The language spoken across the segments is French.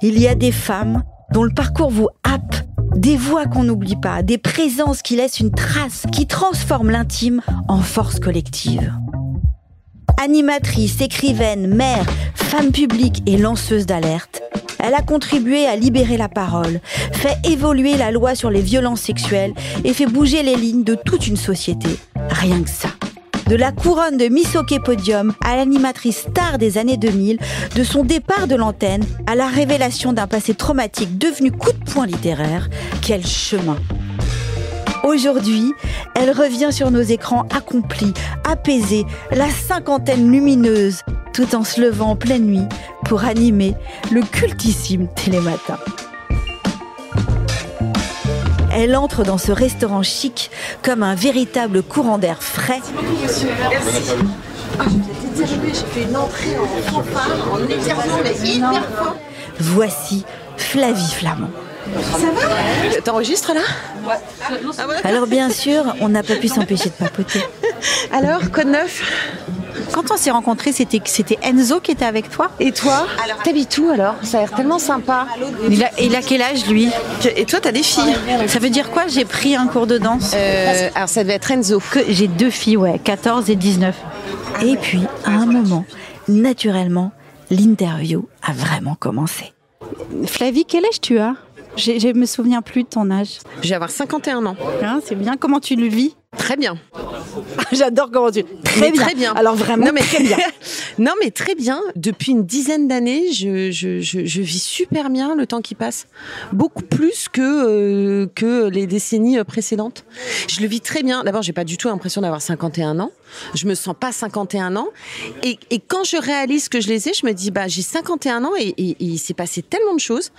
Il y a des femmes dont le parcours vous happe, des voix qu'on n'oublie pas, des présences qui laissent une trace, qui transforment l'intime en force collective. Animatrice, écrivaine, mère, femme publique et lanceuse d'alerte, elle a contribué à libérer la parole, fait évoluer la loi sur les violences sexuelles et fait bouger les lignes de toute une société. Rien que ça. De la couronne de Miss Hockey Podium à l'animatrice star des années 2000, de son départ de l'antenne à la révélation d'un passé traumatique devenu coup de poing littéraire, quel chemin! Aujourd'hui, elle revient sur nos écrans accomplie, apaisée, la cinquantaine lumineuse, tout en se levant en pleine nuit pour animer le cultissime Télématin. Elle entre dans ce restaurant chic comme un véritable courant d'air frais. Merci. J'ai fait une entrée en fanfare, en éclairement, mais hyper fort. Voici Flavie Flamand. Ça va? T'enregistres là? Ouais. Alors bien sûr, on n'a pas pu s'empêcher de papoter. Alors, quoi de neuf? Quand on s'est rencontrés, c'était Enzo qui était avec toi? Et toi? Alors, t'habites où alors? Ça a l'air tellement sympa. Il a quel âge lui? Et toi, t'as des filles? Ça veut dire quoi? J'ai pris un cours de danse. Alors ça devait être Enzo. J'ai 2 filles, ouais, 14 et 19. Et puis, à un moment, naturellement, l'interview a vraiment commencé. Flavie, quel âge tu as? Je me souviens plus de ton âge. Je vais avoir 51 ans. Hein, c'est bien. Comment tu le vis? Très bien. J'adore comment tu... Très bien. Alors vraiment, non, mais très bien. Non, mais très bien. Depuis une dizaine d'années, je vis super bien le temps qui passe. Beaucoup plus que les décennies précédentes. Je le vis très bien. D'abord, j'ai pas du tout l'impression d'avoir 51 ans. Je me sens pas 51 ans. Et quand je réalise que je les ai, je me dis, j'ai 51 ans et il s'est passé tellement de choses.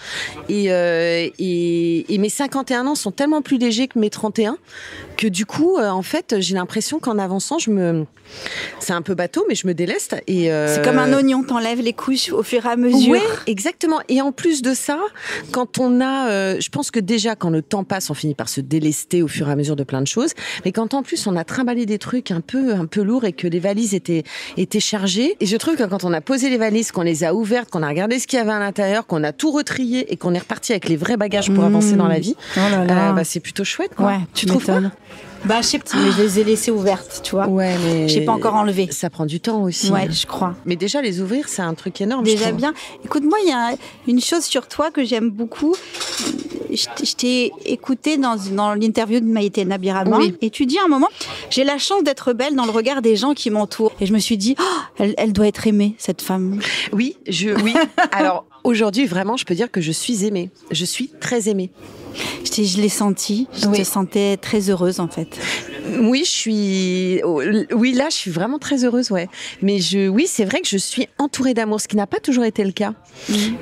Et mes 51 ans sont tellement plus légers que mes 31 que du coup, en fait, j'ai l'impression qu'en avançant, c'est un peu bateau, mais je me déleste. C'est comme un oignon, t'enlèves les couches au fur et à mesure. Oui, exactement. Et en plus de ça, quand on a... je pense que déjà, quand le temps passe, on finit par se délester au fur et à mesure de plein de choses. Mais quand en plus, on a trimballé des trucs un peu lourds et que les valises étaient chargées. Et je trouve que quand on a posé les valises, qu'on les a ouvertes, qu'on a regardé ce qu'il y avait à l'intérieur, qu'on a tout retrié et qu'on est reparti avec les vrais bagages pour avancer dans la vie, c'est plutôt chouette, quoi. Ouais, tu trouves pas? Je sais pas, mais je les ai laissées ouvertes, tu vois. Ouais, mais j'ai pas encore enlevé. Ça prend du temps aussi. Ouais, je crois. Mais déjà, les ouvrir, c'est un truc énorme. Déjà bien. Écoute-moi, il y a une chose sur toi que j'aime beaucoup. Je t'ai écouté dans l'interview de Maïté Nabiraman. Oui. Et tu dis à un moment, j'ai la chance d'être belle dans le regard des gens qui m'entourent. Et je me suis dit, elle doit être aimée, cette femme. Oui. Alors, aujourd'hui, vraiment, je peux dire que je suis aimée. Je suis très aimée. Je l'ai senti. Je te sentais très heureuse, en fait. Oui, là, je suis vraiment très heureuse, ouais. Mais oui, c'est vrai que je suis entourée d'amour, ce qui n'a pas toujours été le cas.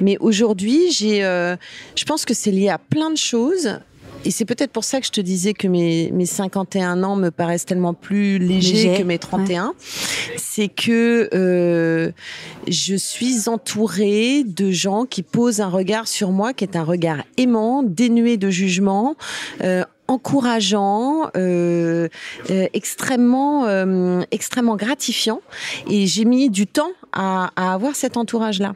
Mais aujourd'hui, je pense que c'est lié à plein de choses. Et c'est peut-être pour ça que je te disais que mes 51 ans me paraissent tellement plus légers que mes 31. Ouais. C'est que je suis entourée de gens qui posent un regard sur moi qui est un regard aimant, dénué de jugement, encourageant, extrêmement gratifiant. Et j'ai mis du temps à avoir cet entourage-là.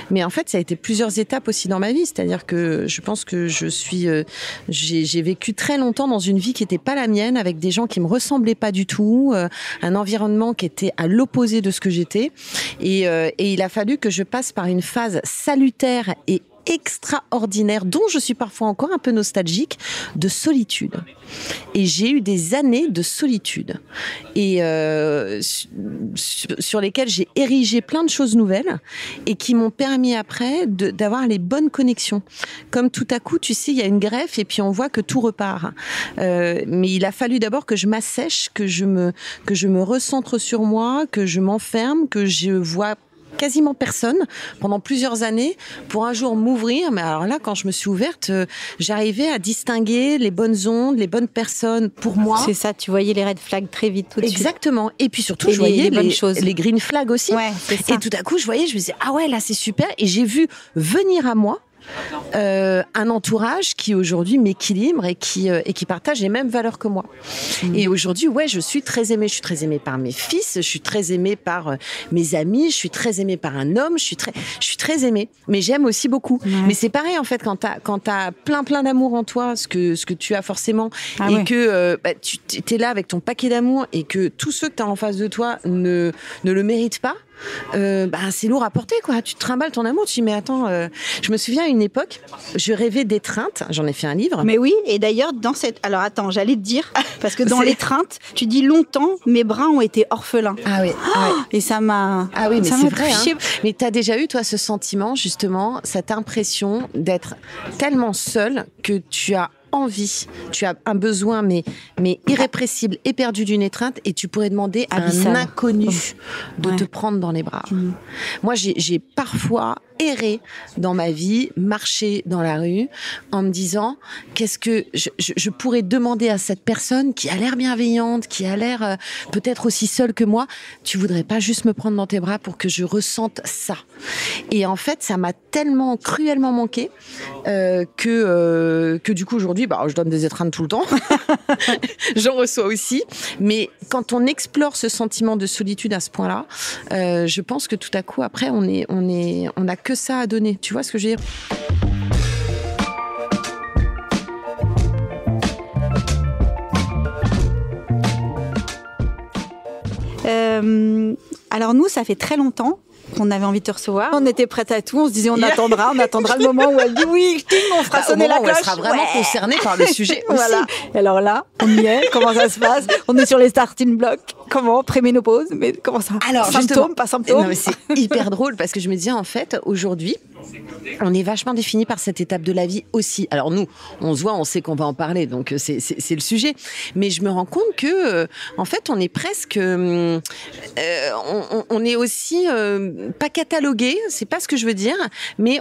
Mais en fait, ça a été plusieurs étapes aussi dans ma vie. C'est-à-dire que je pense que j'ai vécu très longtemps dans une vie qui n'était pas la mienne, avec des gens qui me ressemblaient pas du tout, un environnement qui était à l'opposé de ce que j'étais. Et il a fallu que je passe par une phase salutaire et extraordinaire, dont je suis parfois encore un peu nostalgique, de solitude. Et j'ai eu des années de solitude et sur lesquelles j'ai érigé plein de choses nouvelles et qui m'ont permis après d'avoir les bonnes connexions. Comme tout à coup, tu sais, il y a une greffe et puis on voit que tout repart. Mais il a fallu d'abord que je m'assèche, que je me recentre sur moi, que je m'enferme, que je vois quasiment personne pendant plusieurs années pour un jour m'ouvrir. Mais alors là, quand je me suis ouverte, j'arrivais à distinguer les bonnes ondes, les bonnes personnes pour moi. C'est ça, tu voyais les red flags très vite tout de suite. Exactement. Et puis surtout, je voyais les green flags aussi. Ouais, c'est ça. Et tout à coup, je me disais, ah ouais, là c'est super. Et j'ai vu venir à moi un entourage qui aujourd'hui m'équilibre et qui partage les mêmes valeurs que moi. Et aujourd'hui, ouais, je suis très aimée. Je suis très aimée par mes fils, je suis très aimée par mes amis, je suis très aimée par un homme, je suis très aimée. Mais j'aime aussi beaucoup. Ouais. Mais c'est pareil en fait quand t'as plein d'amour en toi, ce que tu as forcément, et que tu t'es là avec ton paquet d'amour et que tous ceux que t'as en face de toi ne le méritent pas. C'est lourd à porter, quoi. Tu te trimbales ton amour, tu dis mais attends, je me souviens à une époque, je rêvais d'étreinte, j'en ai fait un livre. Mais oui, et d'ailleurs alors attends, j'allais te dire, parce que dans l'étreinte, tu dis longtemps, mes bras ont été orphelins. Ah oui. Et ça m'a. Ah oui, mais c'est vrai. Hein. Mais t'as déjà eu toi ce sentiment justement, cette impression d'être tellement seule que tu as envie, tu as un besoin mais irrépressible, éperdu d'une étreinte, et tu pourrais demander à un inconnu de te prendre dans les bras. Moi, j'ai parfois erré dans ma vie, marché dans la rue en me disant qu'est-ce que je pourrais demander à cette personne qui a l'air bienveillante, qui a l'air peut-être aussi seule que moi, tu voudrais pas juste me prendre dans tes bras pour que je ressente ça. Et en fait, ça m'a tellement cruellement manqué que du coup aujourd'hui, je donne des étreintes tout le temps. J'en reçois aussi. Mais quand on explore ce sentiment de solitude à ce point-là, je pense que tout à coup, après, on a que ça à donner. Tu vois ce que je veux dire ? Alors nous, ça fait très longtemps qu'on avait envie de te recevoir. On était prête à tout. On se disait, on attendra le moment où elle dit oui, on fera sonner la cloche. Elle sera vraiment concernée par le sujet aussi. Voilà. Et alors là, on y est. Comment ça se passe ? On est sur les starting blocks. Comment ? Préménopause ? Mais comment ça ? Alors, symptômes, pas symptômes ? Non, mais c'est hyper drôle parce que je me disais, en fait, aujourd'hui, on est vachement défini par cette étape de la vie aussi. Alors nous, on se voit, on sait qu'on va en parler, donc c'est le sujet. Mais je me rends compte que, en fait, on est presque, on est aussi pas catalogué, c'est pas ce que je veux dire, mais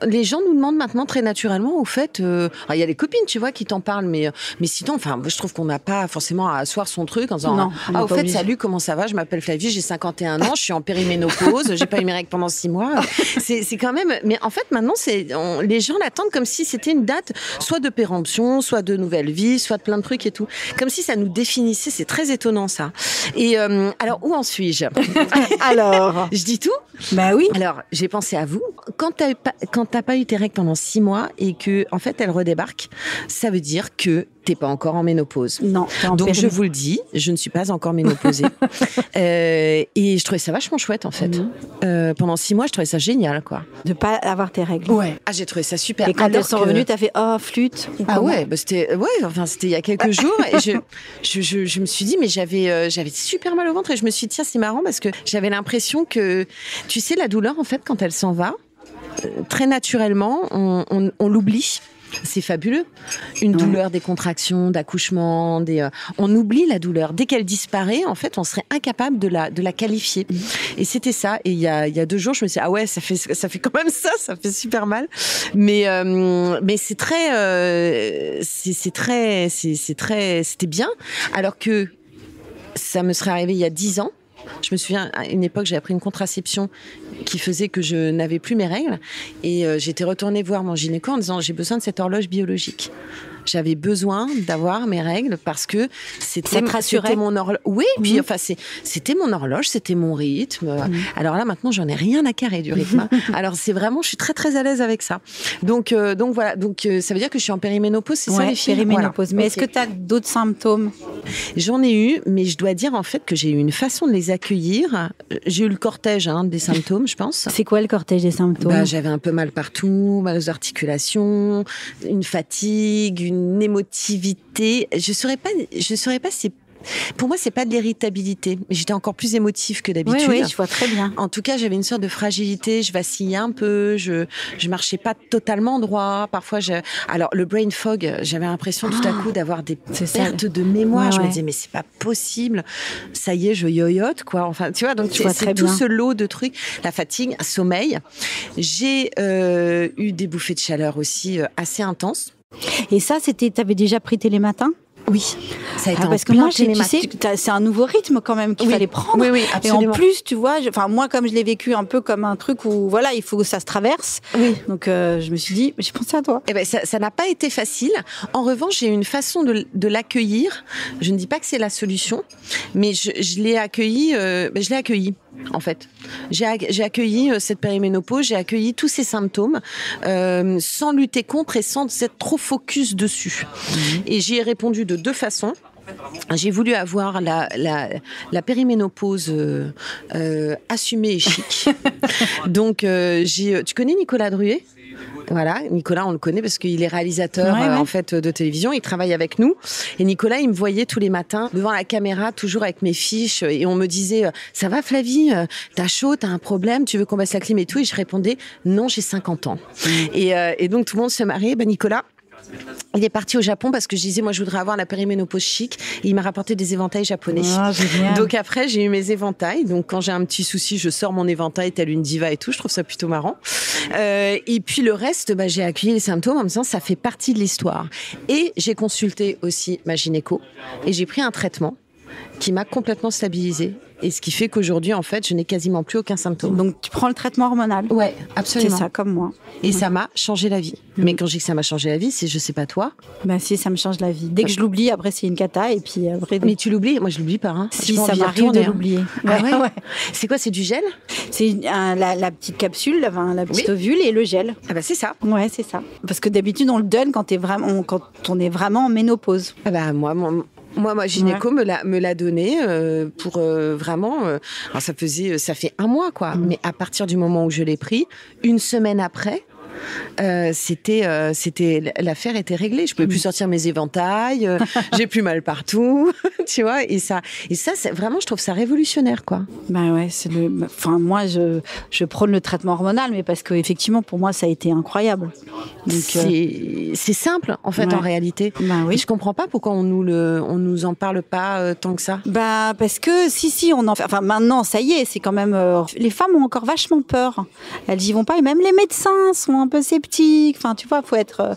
les gens nous demandent maintenant très naturellement, au fait, il y a les copines, tu vois, qui t'en parlent, mais sinon, enfin, je trouve qu'on n'a pas forcément à asseoir son truc en disant, au fait, salut, comment ça va ? Je m'appelle Flavie, j'ai 51 ans, je suis en périménopause, j'ai pas eu mes règles pendant 6 mois. C'est quand même. Mais en fait, maintenant, les gens l'attendent comme si c'était une date, soit de péremption, soit de nouvelle vie, soit de plein de trucs et tout. Comme si ça nous définissait. C'est très étonnant, ça. Et alors, où en suis-je ? Alors, je dis tout ? Bah oui. Alors, j'ai pensé à vous. Quand t'as pas eu tes règles pendant 6 mois et que, en fait, elles redébarquent, ça veut dire que t'es pas encore en ménopause. Non. Donc je vous le dis, je ne suis pas encore ménopausée. Et je trouvais ça vachement chouette en fait. Pendant 6 mois, je trouvais ça génial, quoi. De pas avoir tes règles. Ouais. Ah, j'ai trouvé ça super. Et quand elles sont revenues, t'as fait flûte. C'était il y a quelques jours et je me suis dit mais j'avais super mal au ventre et je me suis dit tiens, c'est marrant parce que j'avais l'impression que tu sais la douleur en fait quand elle s'en va très naturellement, on l'oublie. C'est fabuleux. Une douleur, des contractions, d'accouchement, on oublie la douleur. Dès qu'elle disparaît, en fait, on serait incapable de la qualifier. Et c'était ça. Et il y a 2 jours, je me suis dit, ah ouais, ça fait quand même ça fait super mal. Mais c'était bien. Alors que ça me serait arrivé il y a 10 ans. Je me souviens, à une époque, j'avais pris une contraception qui faisait que je n'avais plus mes règles. Et j'étais retournée voir mon gynéco en disant, j'ai besoin de cette horloge biologique. J'avais besoin d'avoir mes règles parce que c'était mon horloge. Oui, puis enfin c'était mon horloge, c'était mon rythme. Alors là maintenant j'en ai rien à carrer du rythme. Alors c'est vraiment, je suis très très à l'aise avec ça. Donc voilà, ça veut dire que je suis en périménopause, c'est ça les filles. Périménopause. Voilà. Mais est-ce que tu as d'autres symptômes ? J'en ai eu, mais je dois dire en fait que j'ai eu une façon de les accueillir. J'ai eu le cortège des symptômes, je pense. C'est quoi le cortège des symptômes ? J'avais un peu mal partout, mal aux articulations, une fatigue, une émotivité. Je saurais pas si pour moi, c'est pas de l'irritabilité. J'étais encore plus émotive que d'habitude. Oui, je vois très bien. En tout cas, j'avais une sorte de fragilité. Je vacillais un peu. Je marchais pas totalement droit. Parfois, alors le brain fog, j'avais l'impression tout à coup d'avoir des pertes de mémoire. Ouais, je me disais, mais c'est pas possible. Ça y est, je yoyote, quoi. Enfin, tu vois. Donc, c'est tout ce lot de trucs. La fatigue, sommeil. J'ai eu des bouffées de chaleur aussi assez intenses. Et ça, t'avais déjà pris Télématin ? Oui, ça a été parce que moi, tu sais, c'est un nouveau rythme quand même qu'il fallait prendre. Oui, oui, absolument. Et en plus, tu vois, moi, comme je l'ai vécu un peu comme un truc où, voilà, il faut que ça se traverse. Oui. Donc, je me suis dit, j'ai pensé à toi. Eh ben, ça n'a pas été facile. En revanche, j'ai une façon de l'accueillir. Je ne dis pas que c'est la solution, mais je l'ai accueilli. Je l'ai accueilli. En fait, j'ai accueilli cette périménopause, j'ai accueilli tous ces symptômes sans lutter contre et sans être trop focus dessus. Et j'y ai répondu de deux façons. J'ai voulu avoir la périménopause assumée et chic. Donc, tu connais Nicolas Druet ? Voilà, Nicolas, on le connaît parce qu'il est réalisateur en fait de télévision. Il travaille avec nous. Et Nicolas, il me voyait tous les matins devant la caméra, toujours avec mes fiches. Et on me disait, ça va Flavie, t'as chaud, t'as un problème, tu veux qu'on baisse la clim et tout. Et je répondais, non, j'ai 50 ans. Et donc tout le monde se marrait. Nicolas, il est parti au Japon parce que je disais, moi, je voudrais avoir la périménopause chic. Et il m'a rapporté des éventails japonais. Donc après, j'ai eu mes éventails. Donc quand j'ai un petit souci, je sors mon éventail telle une diva et tout. Je trouve ça plutôt marrant. Et puis le reste, j'ai accueilli les symptômes en me disant, ça fait partie de l'histoire. Et j'ai consulté aussi ma gynéco et j'ai pris un traitement qui m'a complètement stabilisée. Et ce qui fait qu'aujourd'hui, en fait, je n'ai quasiment plus aucun symptôme. Donc, tu prends le traitement hormonal ? Ouais, absolument. C'est ça, comme moi. Et ça m'a changé la vie. Mais quand je dis que ça m'a changé la vie, c'est, je sais pas toi. Ben si, ça me change la vie. Dès que je l'oublie, après, c'est une cata. Et puis après... Mais tu l'oublies ? Moi, je l'oublie pas. Hein. Si, ça m'arrive de l'oublier. Ah ouais. C'est quoi ? C'est du gel ? C'est la petite capsule, la petite ovule et le gel. Ah bah c'est ça. Ouais, c'est ça. Parce que d'habitude, on le donne quand on est vraiment en ménopause. Ah bah moi, ma gynéco me l'a donné pour vraiment. Alors ça fait un mois quoi. Mais à partir du moment où je l'ai pris, une semaine après. L'affaire était réglée. Je pouvais plus sortir mes éventails, j'ai plus mal partout, tu vois. Et ça, c'est vraiment, je trouve ça révolutionnaire, quoi. Ben ouais, moi, je prône le traitement hormonal, mais parce que effectivement, pour moi, ça a été incroyable. Donc, c'est simple, en fait, en réalité. Ben oui. Et je comprends pas pourquoi on nous en parle pas tant que ça. Bah parce que si on en fait. Enfin maintenant, ça y est, c'est quand même. Les femmes ont encore vachement peur. Elles y vont pas, et même les médecins sont un peu sceptiques. Enfin, tu vois, faut être.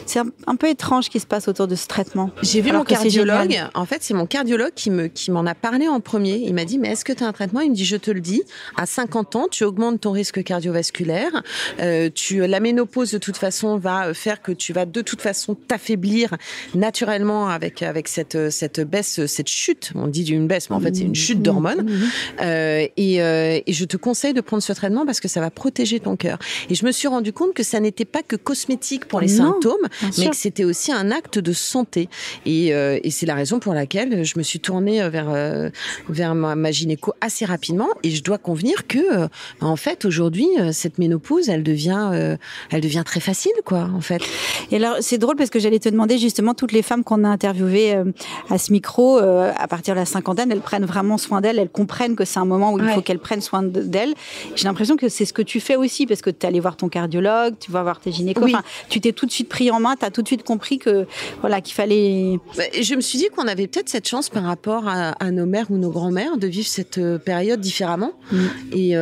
C'est un peu étrange ce qui se passe autour de ce traitement. J'ai vu mon cardiologue. En fait, c'est mon cardiologue qui m'en a parlé en premier. Il m'a dit, mais est-ce que tu as un traitement ? Il me dit, je te le dis, à 50 ans, tu augmentes ton risque cardiovasculaire. La ménopause, de toute façon, va faire que tu vas de toute façon t'affaiblir naturellement avec cette baisse, cette chute. On dit d'une baisse, mais en fait, c'est une chute d'hormones. Et je te conseille de prendre ce traitement parce que ça va protéger ton cœur. Et je me suis rendu compte que ça n'était pas que cosmétique pour les symptômes, mais que c'était aussi un acte de santé. Et c'est la raison pour laquelle je me suis tournée vers ma gynéco assez rapidement. Et je dois convenir que, en fait, aujourd'hui, cette ménopause, elle devient très facile, quoi, en fait. Et alors, c'est drôle parce que j'allais te demander justement, toutes les femmes qu'on a interviewées à ce micro, à partir de la cinquantaine, elles prennent vraiment soin d'elles, elles comprennent que c'est un moment où il faut qu'elles prennent soin d'elles. J'ai l'impression que c'est ce que tu fais aussi, parce que tu es allé voir ton cardiologue, tu vas voir tes gynécos, enfin, tu t'es tout de suite pris en main, tu as tout de suite compris que, voilà, qu'il fallait... Je me suis dit qu'on avait peut-être cette chance par rapport à nos mères ou nos grands-mères de vivre cette période différemment. Et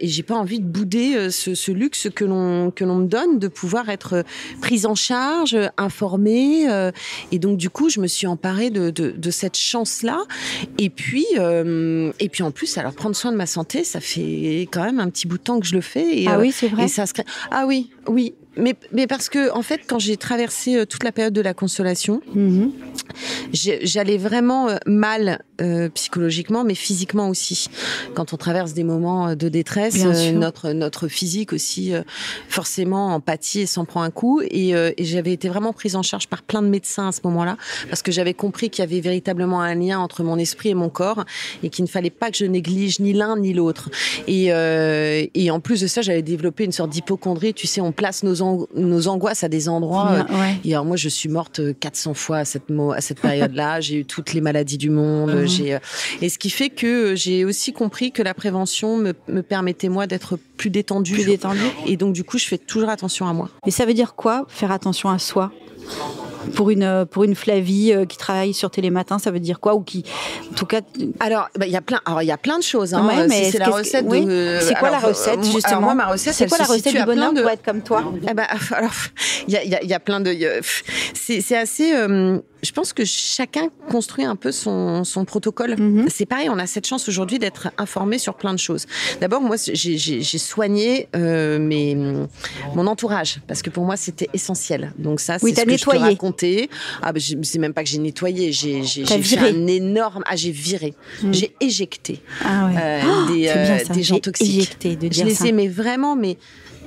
j'ai pas envie de bouder ce luxe que l'on me donne, de pouvoir être prise en charge, informée. Et donc, du coup, je me suis emparée de cette chance-là. Et puis en plus, alors prendre soin de ma santé, ça fait quand même un petit bout de temps que je le fais. Et, oui, c'est vrai. Et ça se crée. Ah oui. Mais parce que, en fait, quand j'ai traversé toute la période de la consolation, j'allais vraiment mal psychologiquement, mais physiquement aussi. Quand on traverse des moments de détresse, notre physique aussi, forcément, en pâtit et s'en prend un coup. Et j'avais été vraiment prise en charge par plein de médecins à ce moment-là, parce que j'avais compris qu'il y avait véritablement un lien entre mon esprit et mon corps, et qu'il ne fallait pas que je néglige ni l'un ni l'autre. Et en plus de ça, j'avais développé une sorte d'hypocondrie. Tu sais, on place nos angoisses à des endroits. Et alors moi, je suis morte 400 fois à cette période-là. J'ai eu toutes les maladies du monde. Et ce qui fait que j'ai aussi compris que la prévention me permettait, moi, d'être plus détendue. Et donc, du coup, je fais toujours attention à moi. Et ça veut dire quoi, faire attention à soi ? Pour une Flavie qui travaille sur Télématin, ça veut dire quoi, ou qui, en tout cas. Alors, il y a plein de choses. Hein. Ouais, mais c'est la recette. C'est quoi la recette, justement? Alors moi, ma recette, c'est quoi la recette du bonheur pour être comme toi? Alors, il y a plein de. C'est assez. je pense que chacun construit un peu son protocole. C'est pareil, on a cette chance aujourd'hui d'être informé sur plein de choses. D'abord, moi, j'ai soigné mon entourage, parce que pour moi, c'était essentiel. Donc ça, c'est ce que nettoyé. Je te racontais. C'est même pas que j'ai nettoyé, j'ai fait un énorme... j'ai viré. J'ai éjecté des gens toxiques. Éjecté, de dire je les ça. aimais vraiment, mais...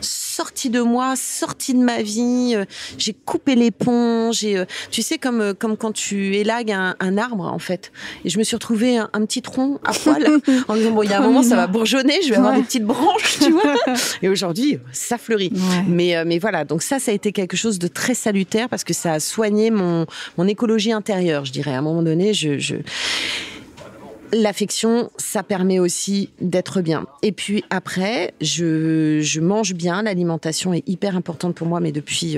sorti de moi, sorti de ma vie, j'ai coupé les ponts, tu sais, comme quand tu élagues un arbre, en fait. Et je me suis retrouvée un petit tronc à poil, en disant, bon, il y a un moment, ça va bourgeonner, je vais avoir des petites branches, tu vois. Et aujourd'hui, ça fleurit. Ouais. Mais voilà, donc ça a été quelque chose de très salutaire, parce que ça a soigné mon écologie intérieure, je dirais. À un moment donné, l'affection, ça permet aussi d'être bien. Et puis après, je mange bien. L'alimentation est hyper importante pour moi, mais depuis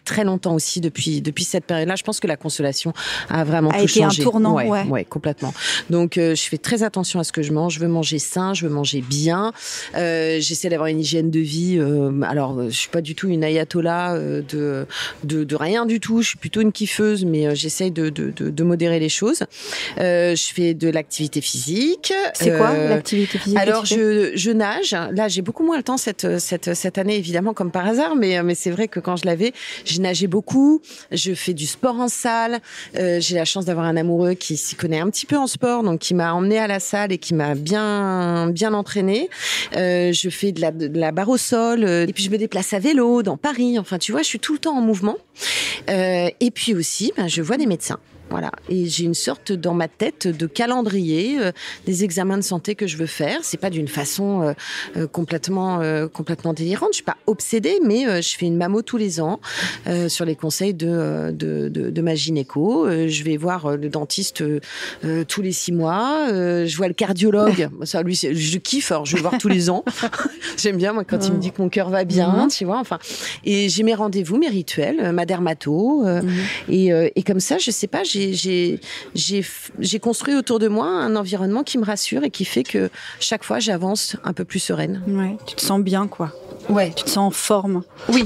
très longtemps aussi, depuis cette période-là, je pense que la consolation a vraiment tout changé. A été un tournant, ouais, complètement. Donc, je fais très attention à ce que je mange. Je veux manger sain, je veux manger bien. J'essaie d'avoir une hygiène de vie. Alors, je suis pas du tout une ayatollah de rien du tout. Je suis plutôt une kiffeuse, mais j'essaie de modérer les choses. Je fais de l'activité physique. C'est quoi l'activité physique? Alors, je nage. Là, j'ai beaucoup moins le temps cette année, évidemment, comme par hasard, mais c'est vrai que quand je l'avais, j'ai nagé beaucoup, je fais du sport en salle, j'ai la chance d'avoir un amoureux qui s'y connaît un petit peu en sport, donc qui m'a emmenée à la salle et qui m'a bien entraînée. Je fais de la barre au sol, et puis je me déplace à vélo dans Paris. Enfin, tu vois, je suis tout le temps en mouvement. Et puis aussi, je vois des médecins. Voilà. Et j'ai une sorte dans ma tête de calendrier des examens de santé que je veux faire. C'est pas d'une façon complètement délirante. Je suis pas obsédée, mais je fais une mammo tous les ans sur les conseils de ma gynéco. Je vais voir le dentiste tous les 6 mois. Je vois le cardiologue. Ça, lui, je kiffe. Alors, je vais le voir tous les ans. J'aime bien moi quand il me dit que mon cœur va bien, tu vois. Enfin, et j'ai mes rendez-vous, mes rituels, ma dermato, et comme ça, je sais pas. J'ai construit autour de moi un environnement qui me rassure et qui fait que chaque fois, j'avance un peu plus sereine. Ouais, tu te sens bien, quoi. Ouais. Tu te sens en forme. Oui.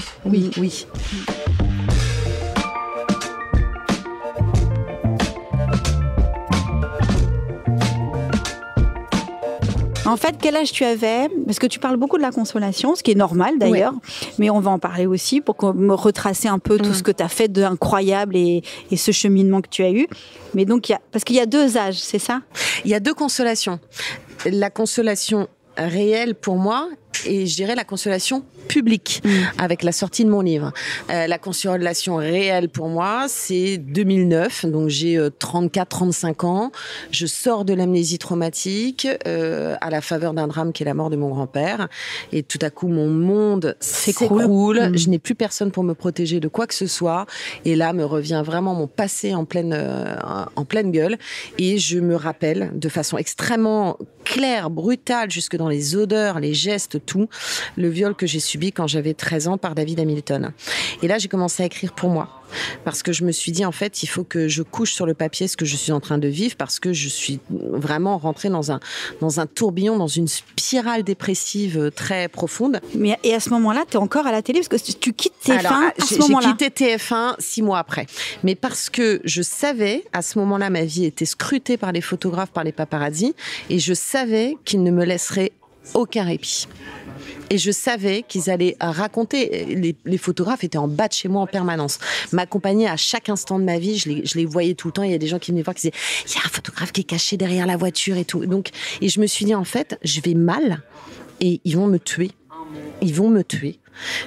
En fait, quel âge tu avais? Parce que tu parles beaucoup de la consolation, ce qui est normal d'ailleurs, mais on va en parler aussi pour me retracer un peu tout ce que tu as fait d'incroyable et ce cheminement que tu as eu. Mais donc, parce qu'il y a 2 âges, c'est ça? Il y a 2 consolations. La consolation réelle pour moi, et je dirais la consolation publique avec la sortie de mon livre. La consolation réelle pour moi, c'est 2009, donc j'ai 34-35 ans. Je sors de l'amnésie traumatique à la faveur d'un drame qui est la mort de mon grand-père. Et tout à coup, mon monde s'écroule. Je n'ai plus personne pour me protéger de quoi que ce soit. Et là, me revient vraiment mon passé en pleine gueule. Et je me rappelle de façon extrêmement claire, brutale, jusque dans les odeurs, les gestes, tout, le viol que j'ai subi quand j'avais 13 ans par David Hamilton. Et là, j'ai commencé à écrire pour moi. Parce que je me suis dit, en fait, il faut que je couche sur le papier ce que je suis en train de vivre, parce que je suis vraiment rentrée dans un tourbillon, dans une spirale dépressive très profonde. Et à ce moment-là, tu es encore à la télé, parce que tu quittes TF1 à ce moment-là. J'ai quitté TF1 6 mois après. Mais parce que je savais, à ce moment-là, ma vie était scrutée par les photographes, par les paparazzis, et je savais qu'ils ne me laisseraient aucun répit. Et je savais qu'ils allaient raconter. Les photographes étaient en bas de chez moi en permanence, m'accompagnaient à chaque instant de ma vie. Je les voyais tout le temps. Il y a des gens qui venaient voir qui disaient « Il y a un photographe qui est caché derrière la voiture et tout ». Donc, et je me suis dit, en fait, je vais mal et ils vont me tuer. Ils vont me tuer.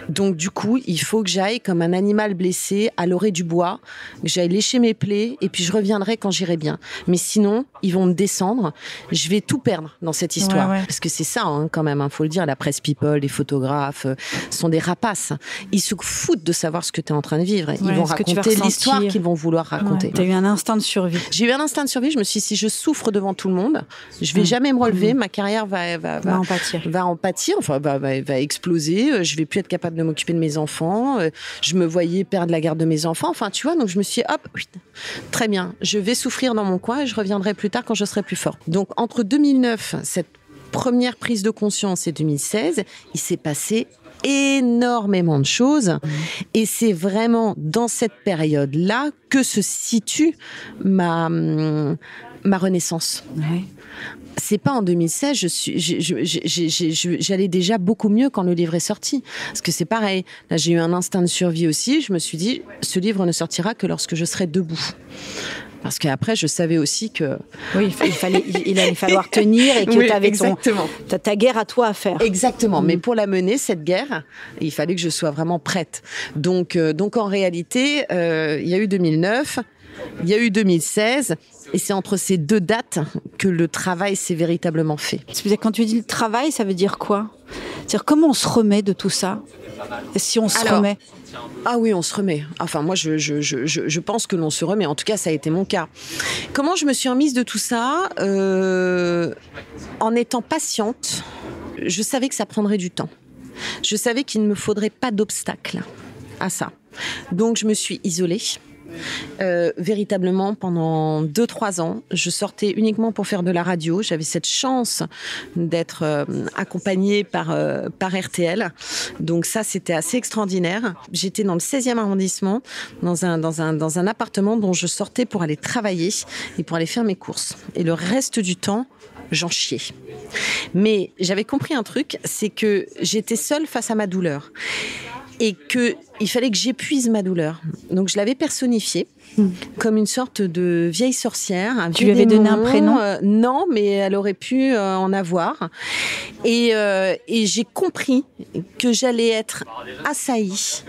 Donc du coup, il faut que j'aille comme un animal blessé à l'orée du bois, que j'aille lécher mes plaies et puis je reviendrai quand j'irai bien. Mais sinon, ils vont me descendre. Je vais tout perdre dans cette histoire. Parce que c'est ça quand même, faut le dire, la presse people, les photographes sont des rapaces. Ils se foutent de savoir ce que tu es en train de vivre. Ils vont raconter l'histoire qu'ils vont vouloir raconter. Tu as eu un instinct de survie. J'ai eu un instinct de survie. Je me suis dit, si je souffre devant tout le monde, je vais jamais me relever. Ma carrière va en pâtir. Enfin, va exploser. Je vais plus être capable de m'occuper de mes enfants. Je me voyais perdre la garde de mes enfants. Enfin, tu vois, donc je me suis dit, hop, très bien, je vais souffrir dans mon coin et je reviendrai plus tard quand je serai plus fort. Donc, entre 2009, cette première prise de conscience, et 2016, il s'est passé énormément de choses. Et c'est vraiment dans cette période-là que se situe ma renaissance. Ouais. C'est pas en 2016, j'allais déjà beaucoup mieux quand le livre est sorti. Parce que c'est pareil. Là, j'ai eu un instinct de survie aussi. Je me suis dit, ce livre ne sortira que lorsque je serai debout. Parce qu'après, je savais aussi que... Oui, il allait falloir tenir et que tu avais ta guerre à toi à faire. Exactement. Mais pour la mener, cette guerre, il fallait que je sois vraiment prête. Donc en réalité, il y a eu 2009, il y a eu 2016, et c'est entre ces deux dates que le travail s'est véritablement fait. Quand tu dis le travail, ça veut dire quoi ? C'est-à-dire comment on se remet de tout ça ? Si on se remet ? Ah oui, on se remet. Enfin, moi, je pense que l'on se remet. En tout cas, ça a été mon cas. Comment je me suis remise de tout ça ? En étant patiente, je savais que ça prendrait du temps. Je savais qu'il ne me faudrait pas d'obstacle à ça. Donc, je me suis isolée. Véritablement pendant 2-3 ans, je sortais uniquement pour faire de la radio. J'avais cette chance d'être accompagnée par RTL, donc ça c'était assez extraordinaire. J'étais dans le 16e arrondissement, dans un appartement dont je sortais pour aller travailler et pour aller faire mes courses, et le reste du temps j'en chiais. Mais j'avais compris un truc, c'est que j'étais seule face à ma douleur. Et qu'il fallait que j'épuise ma douleur. Donc, je l'avais personnifiée comme une sorte de vieille sorcière. Tu lui avais donné un prénom ? Non, mais elle aurait pu en avoir. Et j'ai compris que j'allais être assaillie,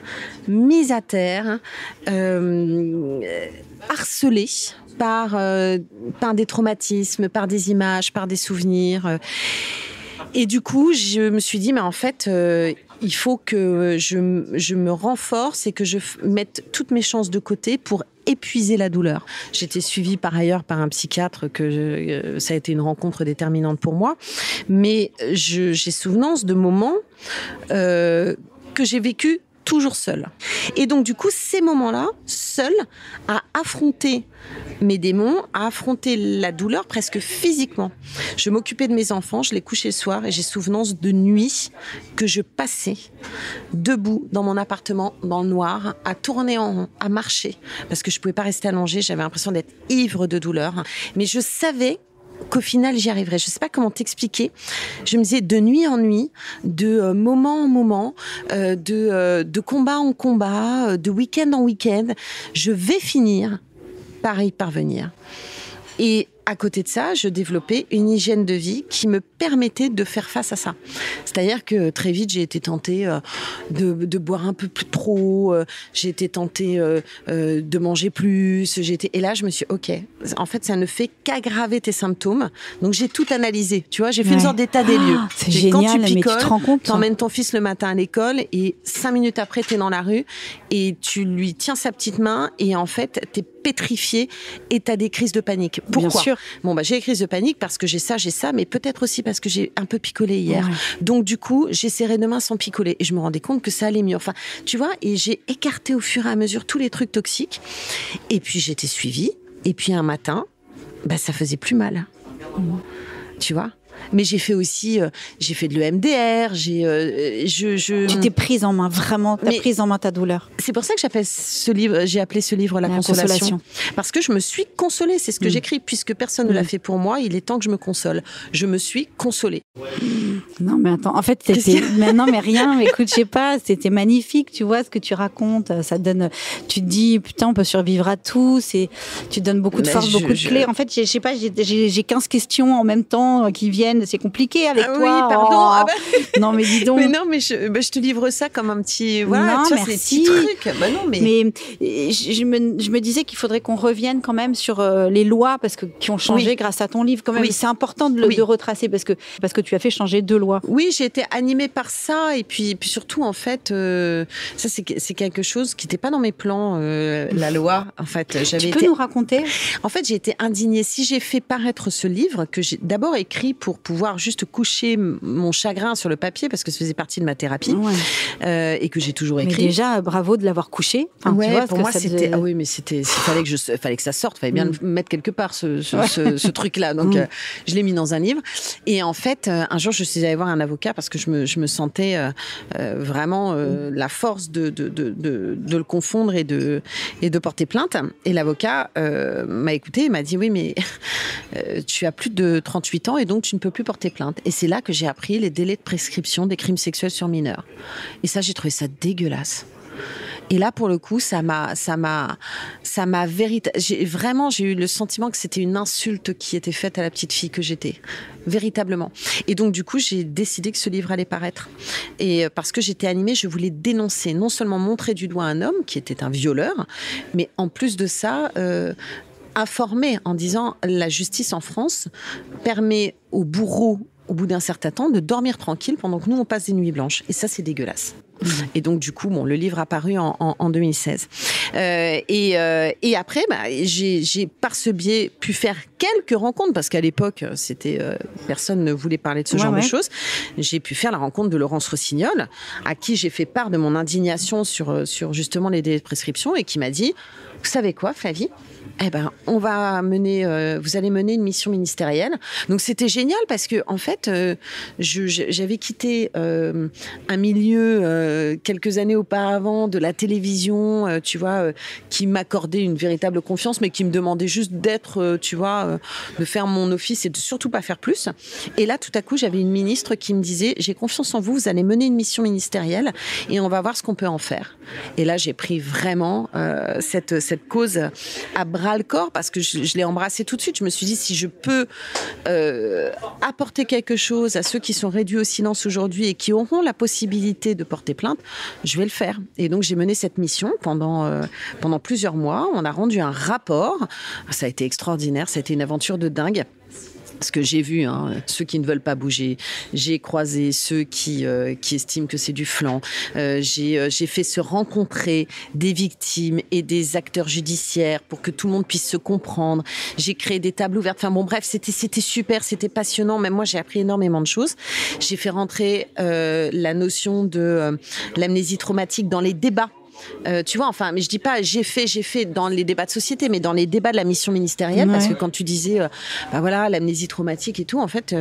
mise à terre, harcelée par des traumatismes, par des images, par des souvenirs. Et du coup, je me suis dit, mais en fait... il faut que je me renforce et que je mette toutes mes chances de côté pour épuiser la douleur. J'étais suivie par ailleurs par un psychiatre, ça a été une rencontre déterminante pour moi. Mais j'ai souvenance de moments que j'ai vécu toujours seule. Et donc du coup, ces moments-là, seule, à affronter mes démons, à affronter la douleur presque physiquement. Je m'occupais de mes enfants, je les couchais le soir et j'ai souvenance de nuits que je passais debout dans mon appartement, dans le noir, à tourner en rond, à marcher, parce que je pouvais pas rester allongée, j'avais l'impression d'être ivre de douleur. Mais je savais qu'au final, j'y arriverais. Je ne sais pas comment t'expliquer. Je me disais de nuit en nuit, de moment en moment, de combat en combat, de week-end en week-end, je vais finir par y parvenir. Et à côté de ça, je développais une hygiène de vie qui me permettait de faire face à ça. C'est-à-dire que très vite, j'ai été tentée de boire un peu plus trop, j'ai été tentée de manger plus, et là, je me suis dit, ok, en fait, ça ne fait qu'aggraver tes symptômes. Donc, j'ai tout analysé, tu vois, j'ai fait une sorte d'état des lieux. C'est génial, quand tu picoles, mais tu te rends compte, t'emmènes ton fils le matin à l'école et 5 minutes après, t'es dans la rue et tu lui tiens sa petite main et en fait, t'es pétrifié et t'as des crises de panique. Pourquoi ? Bien sûr. Bon, j'ai des crises de panique parce que j'ai ça, mais peut-être aussi parce que j'ai un peu picolé hier. Ouais. Donc, du coup, j'essaierai demain sans picoler. Et je me rendais compte que ça allait mieux. Enfin, tu vois, et j'ai écarté au fur et à mesure tous les trucs toxiques. Et puis, j'étais suivie. Et puis, un matin, ça faisait plus mal. Tu vois ? Mais j'ai fait aussi, j'ai fait de l'EMDR, Tu t'es prise en main, vraiment, t'as prise en main ta douleur. C'est pour ça que j'ai appelé ce livre La consolation. Parce que je me suis consolée, c'est ce que j'écris, puisque personne ne l'a fait pour moi, il est temps que je me console. Je me suis consolée. Non, mais attends, en fait, non, mais rien, mais écoute, je sais pas, c'était magnifique, tu vois, ce que tu racontes, ça te donne, tu te dis, putain, on peut survivre à tout, tu te donnes beaucoup de force, beaucoup de clés. En fait, je sais pas, j'ai 15 questions en même temps qui viennent. C'est compliqué avec toi. Oui, pardon. Non, mais dis donc. Mais non, mais je te livre ça comme un petit. Voilà, non, tu vois, merci. C'est des petits trucs. Non, mais je me disais qu'il faudrait qu'on revienne quand même sur les lois qui ont changé grâce à ton livre. Quand même, c'est important de retracer parce que tu as fait changer 2 lois. Oui, j'ai été animée par ça et puis surtout en fait, ça c'est quelque chose qui n'était pas dans mes plans. La loi, en fait, Tu peux nous raconter ? En fait, j'ai été indignée. Si j'ai fait paraître ce livre que j'ai d'abord écrit pour pouvoir juste coucher mon chagrin sur le papier parce que ça faisait partie de ma thérapie et que j'ai toujours écrit. Mais déjà, bravo de l'avoir couché. Enfin, tu vois, pour moi, c'était... Ah oui, mais fallait que ça sorte, fallait bien le mettre quelque part, ce truc-là. Donc, je l'ai mis dans un livre. Et en fait, un jour, je suis allée voir un avocat parce que je me sentais vraiment la force de le confondre et de porter plainte. Et l'avocat m'a écouté et m'a dit, oui, mais tu as plus de 38 ans et donc tu ne peux plus porter plainte. Et c'est là que j'ai appris les délais de prescription des crimes sexuels sur mineurs. Et ça, j'ai trouvé ça dégueulasse. Et là, pour le coup, ça m'a véritablement, j'ai eu le sentiment que c'était une insulte qui était faite à la petite fille que j'étais. Véritablement. Et donc, du coup, j'ai décidé que ce livre allait paraître. Et parce que j'étais animée, je voulais dénoncer, non seulement montrer du doigt un homme qui était un violeur, mais en plus de ça, informer en disant la justice en France permet aux bourreaux, au bout d'un certain temps, de dormir tranquille pendant que nous, on passe des nuits blanches. Et ça, c'est dégueulasse. Et donc, du coup, le livre a paru en 2016. Et après, j'ai, par ce biais, pu faire quelques rencontres, parce qu'à l'époque, personne ne voulait parler de ce genre de choses. J'ai pu faire la rencontre de Laurence Rossignol, à qui j'ai fait part de mon indignation sur justement les délais de prescription, et qui m'a dit, vous savez quoi, Flavie ? Vous allez mener une mission ministérielle. Donc c'était génial parce que en fait, j'avais quitté un milieu quelques années auparavant de la télévision, tu vois, qui m'accordait une véritable confiance, mais qui me demandait juste d'être, tu vois, de faire mon office et de surtout pas faire plus. Et là, tout à coup, j'avais une ministre qui me disait, j'ai confiance en vous, vous allez mener une mission ministérielle et on va voir ce qu'on peut en faire. Et là, j'ai pris vraiment cette cause à bras le corps parce que je l'ai embrassé tout de suite. Je me suis dit, si je peux apporter quelque chose à ceux qui sont réduits au silence aujourd'hui et qui auront la possibilité de porter plainte, je vais le faire. Et donc, j'ai mené cette mission pendant plusieurs mois. On a rendu un rapport. Ça a été extraordinaire. Ça a été une aventure de dingue. Ce que j'ai vu, ceux qui ne veulent pas bouger. J'ai croisé ceux qui estiment que c'est du flan. J'ai fait se rencontrer des victimes et des acteurs judiciaires pour que tout le monde puisse se comprendre. J'ai créé des tables ouvertes. Enfin bon, bref, c'était super, c'était passionnant. Même moi, j'ai appris énormément de choses. J'ai fait rentrer la notion de l'amnésie traumatique dans les débats. Tu vois, enfin, mais je dis pas j'ai fait dans les débats de société, mais dans les débats de la mission ministérielle, parce que quand tu disais, voilà, l'amnésie traumatique et tout, en fait,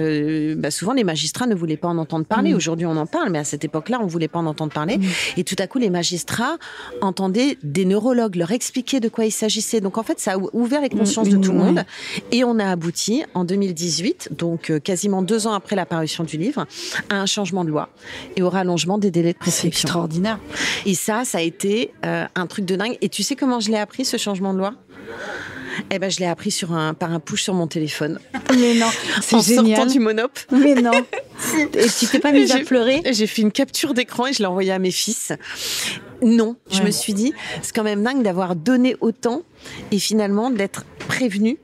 souvent les magistrats ne voulaient pas en entendre parler. Aujourd'hui, on en parle, mais à cette époque-là, on voulait pas en entendre parler. Et tout à coup, les magistrats entendaient des neurologues leur expliquer de quoi il s'agissait. Donc, en fait, ça a ouvert les consciences de tout le monde. Et on a abouti en 2018, donc quasiment 2 ans après la parution du livre, à un changement de loi et au rallongement des délais de prescription. C'est extraordinaire. Et ça a été un truc de dingue. Et tu sais comment je l'ai appris, ce changement de loi ? Je l'ai appris par un push sur mon téléphone. Mais non, c'est génial. En sortant du Monop. Mais non. Et tu t'es pas mise à pleurer ? J'ai fait une capture d'écran et je l'ai envoyée à mes fils. Non, je me suis dit, c'est quand même dingue d'avoir donné autant et finalement d'être prévenue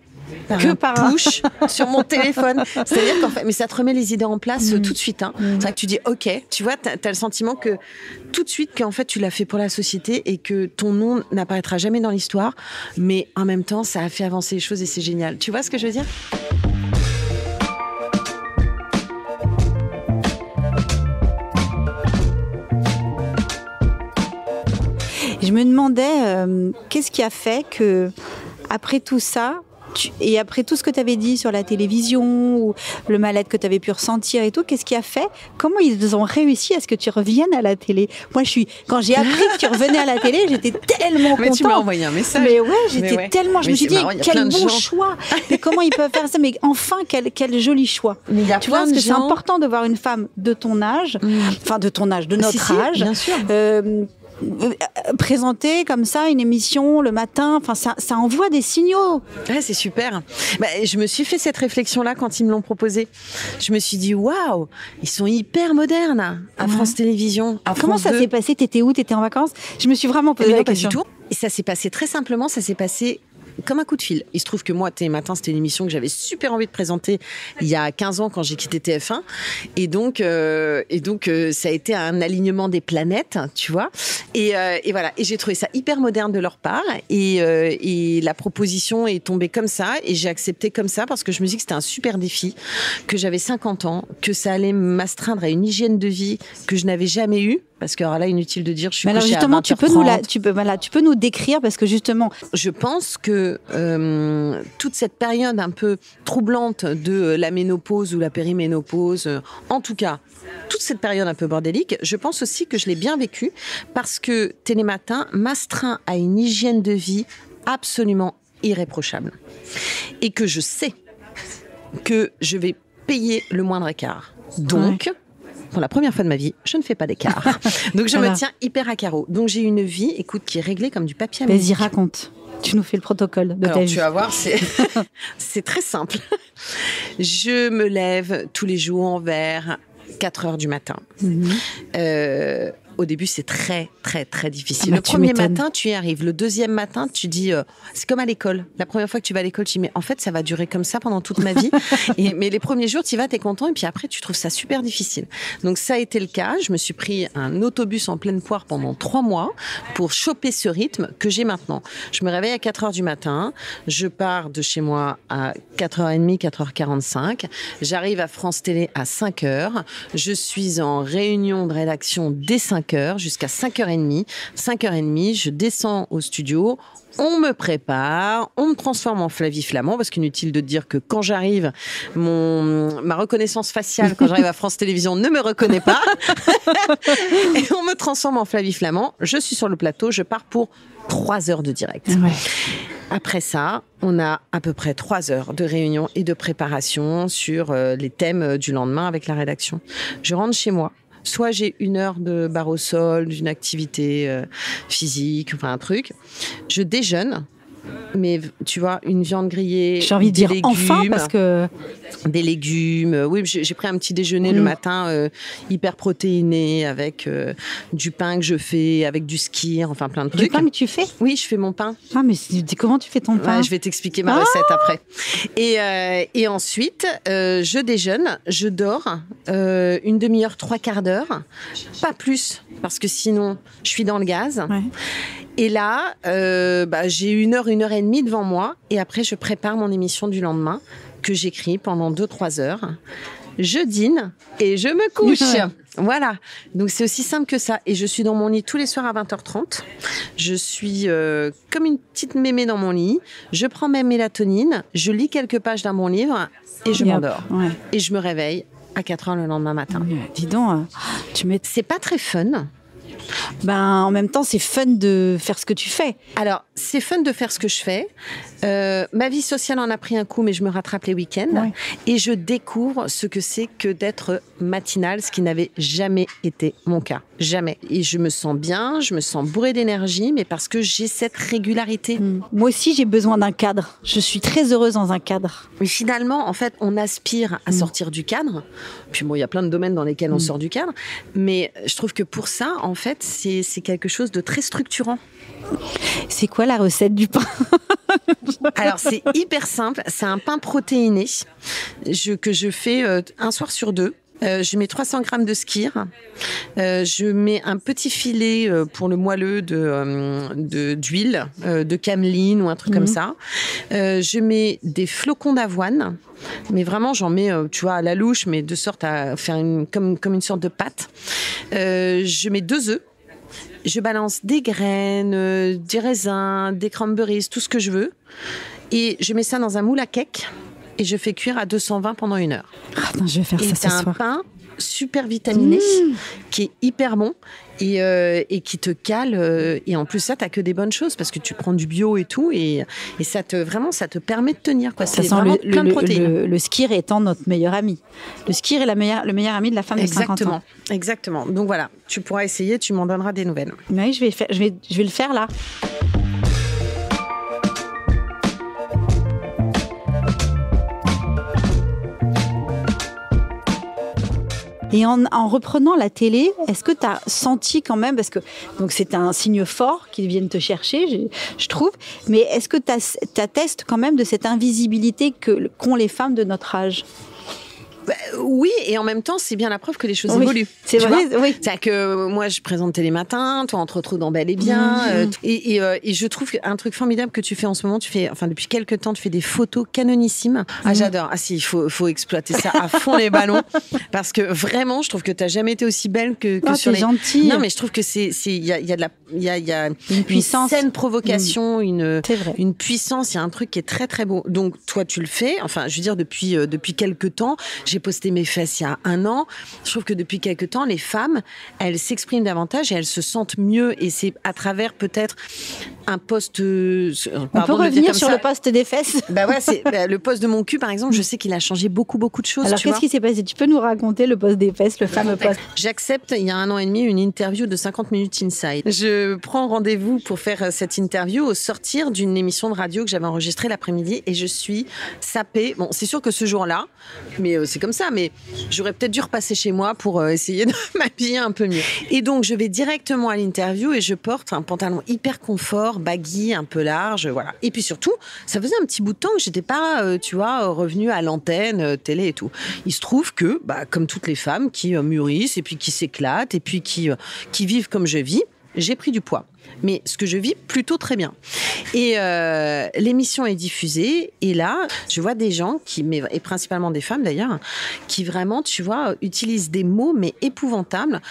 par un push sur mon téléphone. C'est-à-dire qu'en fait, mais ça te remet les idées en place tout de suite. C'est vrai que tu dis, ok, tu vois, t'as le sentiment que tout de suite, qu'en fait, tu l'as fait pour la société et que ton nom n'apparaîtra jamais dans l'histoire, mais en même temps, ça a fait avancer les choses et c'est génial. Tu vois ce que je veux dire ? Je me demandais, qu'est-ce qui a fait que, après tout ça, et après tout ce que tu avais dit sur la télévision, ou le mal-être que tu avais pu ressentir et tout, qu'est-ce qui a fait ? Comment ils ont réussi à ce que tu reviennes à la télé ? Moi, quand j'ai appris que tu revenais à la télé, j'étais tellement contente. Mais tu m'as envoyé un message. Mais ouais, j'étais tellement... Je me suis dit, quel bon choix. Mais comment ils peuvent faire ça ? Mais enfin, quel joli choix. Tu vois, parce que c'est important de voir une femme de ton âge, enfin de ton âge, de notre âge, bien sûr. Présenter comme ça une émission le matin, enfin ça envoie des signaux. Ouais, c'est super. Je me suis fait cette réflexion-là quand ils me l'ont proposé. Je me suis dit waouh, ils sont hyper modernes à France Télévisions. Comment ça s'est passé ? T'étais où ? T'étais en vacances ? Je me suis vraiment posé la question. Pas du tout. Et ça s'est passé très simplement. Ça s'est passé comme un coup de fil. Il se trouve que moi, Télématin, c'était une émission que j'avais super envie de présenter il y a 15 ans quand j'ai quitté TF1. Et donc, ça a été un alignement des planètes, tu vois. Et voilà. Et j'ai trouvé ça hyper moderne de leur part. Et la proposition est tombée comme ça. Et j'ai accepté comme ça parce que je me dis que c'était un super défi, que j'avais 50 ans, que ça allait m'astreindre à une hygiène de vie que je n'avais jamais eue. Parce que alors là, inutile de dire, je suis couchée à 20h30. Tu peux nous décrire parce que justement, je pense que toute cette période un peu troublante de la ménopause ou la périménopause, en tout cas, toute cette période un peu bordélique, je pense aussi que je l'ai bien vécue parce que Télématin m'astreint à une hygiène de vie absolument irréprochable. Et que je sais que je vais payer le moindre écart. Donc... Pour la première fois de ma vie, je ne fais pas d'écart. Donc, je me tiens hyper à carreau. Donc, j'ai une vie, écoute, qui est réglée comme du papier à musique. Vas-y, raconte. Tu nous fais le protocole de ta vie. Tu vas voir, c'est très simple. Je me lève tous les jours vers 4h du matin. Au début, c'est très, très, très difficile. Le premier matin, tu y arrives. Le deuxième matin, tu dis... c'est comme à l'école. La première fois que tu vas à l'école, tu dis, mais en fait, ça va durer comme ça pendant toute ma vie. Mais les premiers jours, tu y vas, t'es content. Et puis après, tu trouves ça super difficile. Donc, ça a été le cas. Je me suis pris un autobus en pleine poire pendant 3 mois pour choper ce rythme que j'ai maintenant. Je me réveille à 4h du matin. Je pars de chez moi à 4h30, 4h45. J'arrive à France Télé à 5h. Je suis en réunion de rédaction dès 5h jusqu'à 5h30. 5h30, je descends au studio, on me prépare, on me transforme en Flavie Flament, parce qu'inutile de dire que quand j'arrive, ma reconnaissance faciale, quand j'arrive à France Télévisions, ne me reconnaît pas. Et on me transforme en Flavie Flament, je suis sur le plateau, je pars pour 3 heures de direct. Ouais. Après ça, on a à peu près 3 heures de réunion et de préparation sur les thèmes du lendemain avec la rédaction. Je rentre chez moi. Soit j'ai 1 heure de barre au sol, d'une activité physique, enfin un truc. Je déjeune, mais tu vois, une viande grillée, j'ai envie de dire légumes, enfin parce que des légumes. Oui, j'ai pris un petit déjeuner le matin hyper protéiné avec du pain que je fais, avec du skyr, enfin plein de trucs. Du pain que tu fais ? Oui, je fais mon pain. Ah, mais comment tu fais ton pain ? Ouais, je vais t'expliquer ma recette après. Et ensuite, je déjeune, je dors une demi-heure, 3/4 d'heure, pas plus, parce que sinon, je suis dans le gaz. Ouais. Et là, j'ai 1 heure, 1 heure et demie devant moi. Et après, je prépare mon émission du lendemain que j'écris pendant 2-3 heures. Je dîne et je me couche. Voilà. Donc, c'est aussi simple que ça. Et je suis dans mon lit tous les soirs à 20h30. Je suis comme une petite mémé dans mon lit. Je prends ma mélatonine. Je lis quelques pages d'un bon livre et je m'endors. Ouais. Et je me réveille à 4h le lendemain matin. Dis donc, c'est pas très fun. En même temps, c'est fun de faire ce que tu fais. Alors, c'est fun de faire ce que je fais. Ma vie sociale en a pris un coup, mais je me rattrape les week-ends. Ouais. Et je découvre ce que c'est que d'être matinale, ce qui n'avait jamais été mon cas. Jamais. Et je me sens bien, je me sens bourrée d'énergie, mais parce que j'ai cette régularité. Moi aussi, j'ai besoin d'un cadre. Je suis très heureuse dans un cadre. Mais finalement, en fait, on aspire à sortir du cadre. Puis bon, il y a plein de domaines dans lesquels on sort du cadre. Mais je trouve que pour ça, en fait, c'est quelque chose de très structurant. C'est quoi la recette du pain ? Alors, c'est hyper simple. C'est un pain protéiné que je fais un soir sur 2. Je mets 300 grammes de skyr. Je mets un petit filet pour le moelleux d'huile, de cameline ou un truc comme ça. Je mets des flocons d'avoine. Mais vraiment, j'en mets, tu vois, à la louche, mais de sorte à faire comme une sorte de pâte. Je mets 2 œufs. Je balance des graines, des raisins, des cranberries, tout ce que je veux. Et je mets ça dans un moule à cake et je fais cuire à 220 pendant 1 heure. Attends, je vais faire ça ce soir. C'est un pain super vitaminé qui est hyper bon et qui te cale. Et en plus, ça, t'as que des bonnes choses parce que tu prends du bio et tout. Et ça te permet de tenir. Quoi. Ça sent plein de protéines. Le skyr étant notre meilleur ami. Le skyr est le meilleur ami de la femme de 50 ans. Exactement. Donc voilà, tu pourras essayer, tu m'en donneras des nouvelles. Oui, je vais le faire là. Et en reprenant la télé, est-ce que tu as senti quand même, parce que donc c'est un signe fort qu'ils viennent te chercher, je trouve, mais est-ce que tu attestes quand même de cette invisibilité qu'ont les femmes de notre âge ? Oui, et en même temps, c'est bien la preuve que les choses évoluent. C'est vrai, oui. C'est-à-dire que moi, je présente Télématin, toi, entre autres, dans Bel et Bien. Et je trouve qu'un truc formidable que tu fais en ce moment, depuis quelques temps, tu fais des photos canonissimes. Ah, j'adore. Ah si, il faut exploiter ça à fond les ballons. Parce que vraiment, je trouve que tu n'as jamais été aussi belle que sur les... gentille. Non, mais je trouve que il y a une puissance. Une saine provocation, une puissance. Il y a un truc qui est très, très beau. Donc, toi, tu le fais. Enfin, je veux dire, depuis quelques temps, j'ai posté mes fesses il y a 1 an. Je trouve que depuis quelques temps, les femmes, elles s'expriment davantage et elles se sentent mieux. Et c'est à travers peut-être un poste... On peut revenir sur le poste des fesses. Le poste de mon cul, par exemple, je sais qu'il a changé beaucoup de choses. Alors, qu'est-ce qui s'est passé ? Tu peux nous raconter le poste des fesses, le fameux poste ? J'accepte, il y a 1 an et demi, une interview de 50 minutes Inside. Je prends rendez-vous pour faire cette interview au sortir d'une émission de radio que j'avais enregistrée l'après-midi et je suis sapée. Bon, c'est sûr que ce jour-là, mais c'est comme ça, mais j'aurais peut-être dû repasser chez moi pour essayer de m'habiller un peu mieux. Et donc, je vais directement à l'interview et je porte un pantalon hyper confort, baggy, un peu large, voilà. Et puis surtout, ça faisait un petit bout de temps que j'étais pas, revenue à l'antenne, télé et tout. Il se trouve que, comme toutes les femmes qui mûrissent et puis qui s'éclatent et puis qui vivent comme je vis, j'ai pris du poids. Mais ce que je vis plutôt très bien. Et l'émission est diffusée et là, je vois des gens et principalement des femmes d'ailleurs, qui vraiment, utilisent des mots mais épouvantables.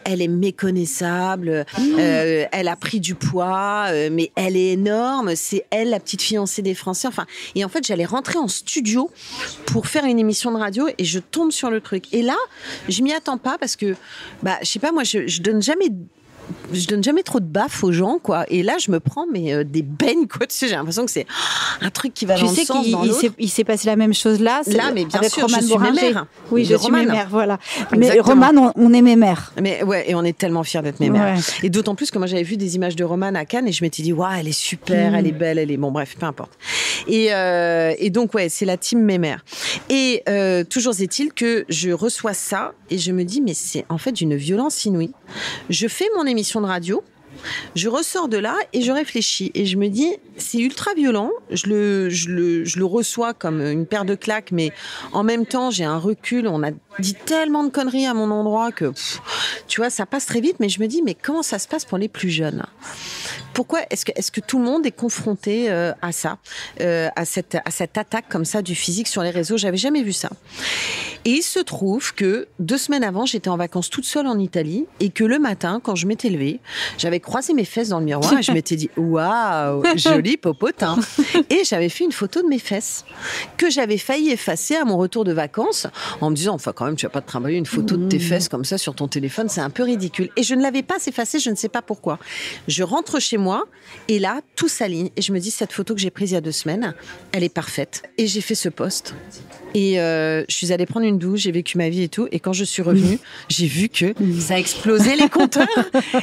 Elle est méconnaissable, elle a pris du poids, mais elle est énorme, c'est elle la petite fiancée des Français. Enfin, et en fait, j'allais rentrer en studio pour faire une émission de radio et je tombe sur le truc. Et là, je m'y attends pas parce que, je sais pas, moi, je donne jamais trop de baffes aux gens, quoi. Et là, je me prends des beignes, quoi. Tu sais, j'ai l'impression que c'est un truc qui va dans le sens dans l'autre. Il s'est passé la même chose là. Mais bien avec sûr, Romane je suis Bourringer. mémère. Oui, je suis mémère, voilà. Exactement. Mais Romane, on est mémère. Mais ouais, et on est tellement fiers d'être mémère. Ouais. Et d'autant plus que moi, j'avais vu des images de Romane à Cannes et je m'étais dit, waouh, elle est super, elle est belle, bon, bref, peu importe. Et donc, ouais, c'est la team mémère. Et toujours est-il que je reçois ça et je me dis, mais c'est en fait d'une violence inouïe. Je fais mon émission de radio. Je ressors de là et je réfléchis et je me dis c'est ultra violent, je le reçois comme une paire de claques, mais en même temps j'ai un recul, on a dit tellement de conneries à mon endroit que ça passe très vite, mais je me dis mais comment ça se passe pour les plus jeunes ? Pourquoi est-ce que tout le monde est confronté à ça, à cette attaque comme ça du physique sur les réseaux ? J'avais jamais vu ça. Et il se trouve que 2 semaines avant, j'étais en vacances toute seule en Italie et que le matin, quand je m'étais levée, j'avais croisé mes fesses dans le miroir et je m'étais dit waouh, joli popotin. Et j'avais fait une photo de mes fesses que j'avais failli effacer à mon retour de vacances en me disant enfin quand même tu vas pas te trimballer une photo de tes fesses comme ça sur ton téléphone, c'est un peu ridicule. Et je ne l'avais pas effacée, je ne sais pas pourquoi. Je rentre chez moi et là tout s'aligne et je me dis cette photo que j'ai prise il y a 2 semaines, elle est parfaite. Et j'ai fait ce post. Et je suis allée prendre une douche, j'ai vécu ma vie et tout. Et quand je suis revenue, j'ai vu que ça a explosé les compteurs.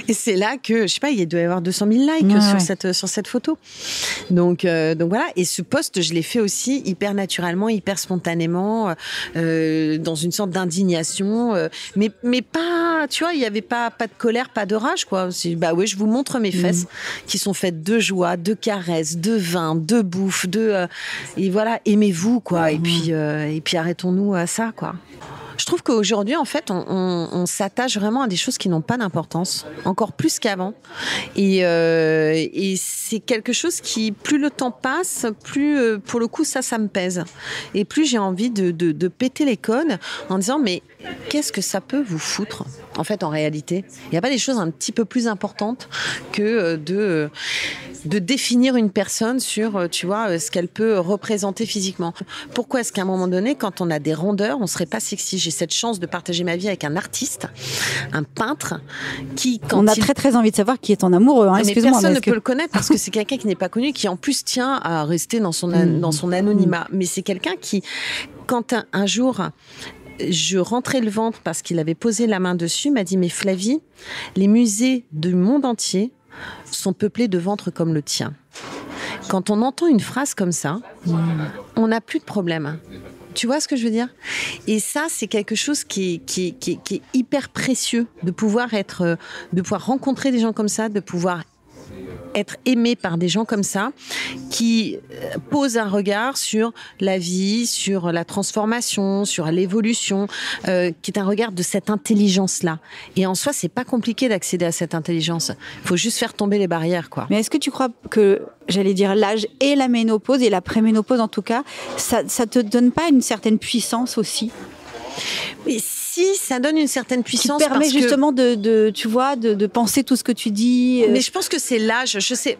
Et c'est là que, je sais pas, il doit y avoir 200 000 likes sur cette photo. Donc voilà. Et ce post, je l'ai fait aussi hyper naturellement, hyper spontanément, dans une sorte d'indignation. Mais pas, tu vois, il y avait pas de colère, pas de rage, quoi. C'est, ouais, je vous montre mes fesses qui sont faites de joie, de caresses, de vin, de bouffe, et voilà, aimez-vous, quoi. Et puis arrêtons-nous à ça, quoi. Je trouve qu'aujourd'hui, en fait, on s'attache vraiment à des choses qui n'ont pas d'importance, encore plus qu'avant. Et c'est quelque chose qui, plus le temps passe, plus, pour le coup, ça me pèse. Et plus j'ai envie de péter les codes en disant, mais qu'est-ce que ça peut vous foutre ? En fait, en réalité, il n'y a pas des choses un petit peu plus importantes que de définir une personne sur, tu vois, ce qu'elle peut représenter physiquement. Pourquoi est-ce qu'à un moment donné, quand on a des rondeurs, on serait pas sexy ? J'ai cette chance de partager ma vie avec un artiste, un peintre, qui, quand on a très très envie de savoir qui est ton amoureux. Hein, mais personne ne peut le connaître parce que c'est quelqu'un qui n'est pas connu, qui en plus tient à rester dans son anonymat. Mais c'est quelqu'un qui, quand un jour je rentrais le ventre parce qu'il avait posé la main dessus, m'a dit, mais Flavie, les musées du monde entier sont peuplés de ventres comme le tien. Quand on entend une phrase comme ça, on n'a plus de problème. Tu vois ce que je veux dire? Et ça, c'est quelque chose qui est hyper précieux, de pouvoir rencontrer des gens comme ça, de pouvoir être aimé par des gens comme ça, qui posent un regard sur la vie, sur la transformation, sur l'évolution, qui est un regard de cette intelligence-là. Et en soi, c'est pas compliqué d'accéder à cette intelligence. Il faut juste faire tomber les barrières, quoi. Mais est-ce que tu crois que, j'allais dire, l'âge et la ménopause, et la préménopause en tout cas, ça te donne pas une certaine puissance aussi? Mais si, ça donne une certaine puissance. Qui permet justement tu vois, de penser tout ce que tu dis. Mais je pense que c'est l'âge. Je sais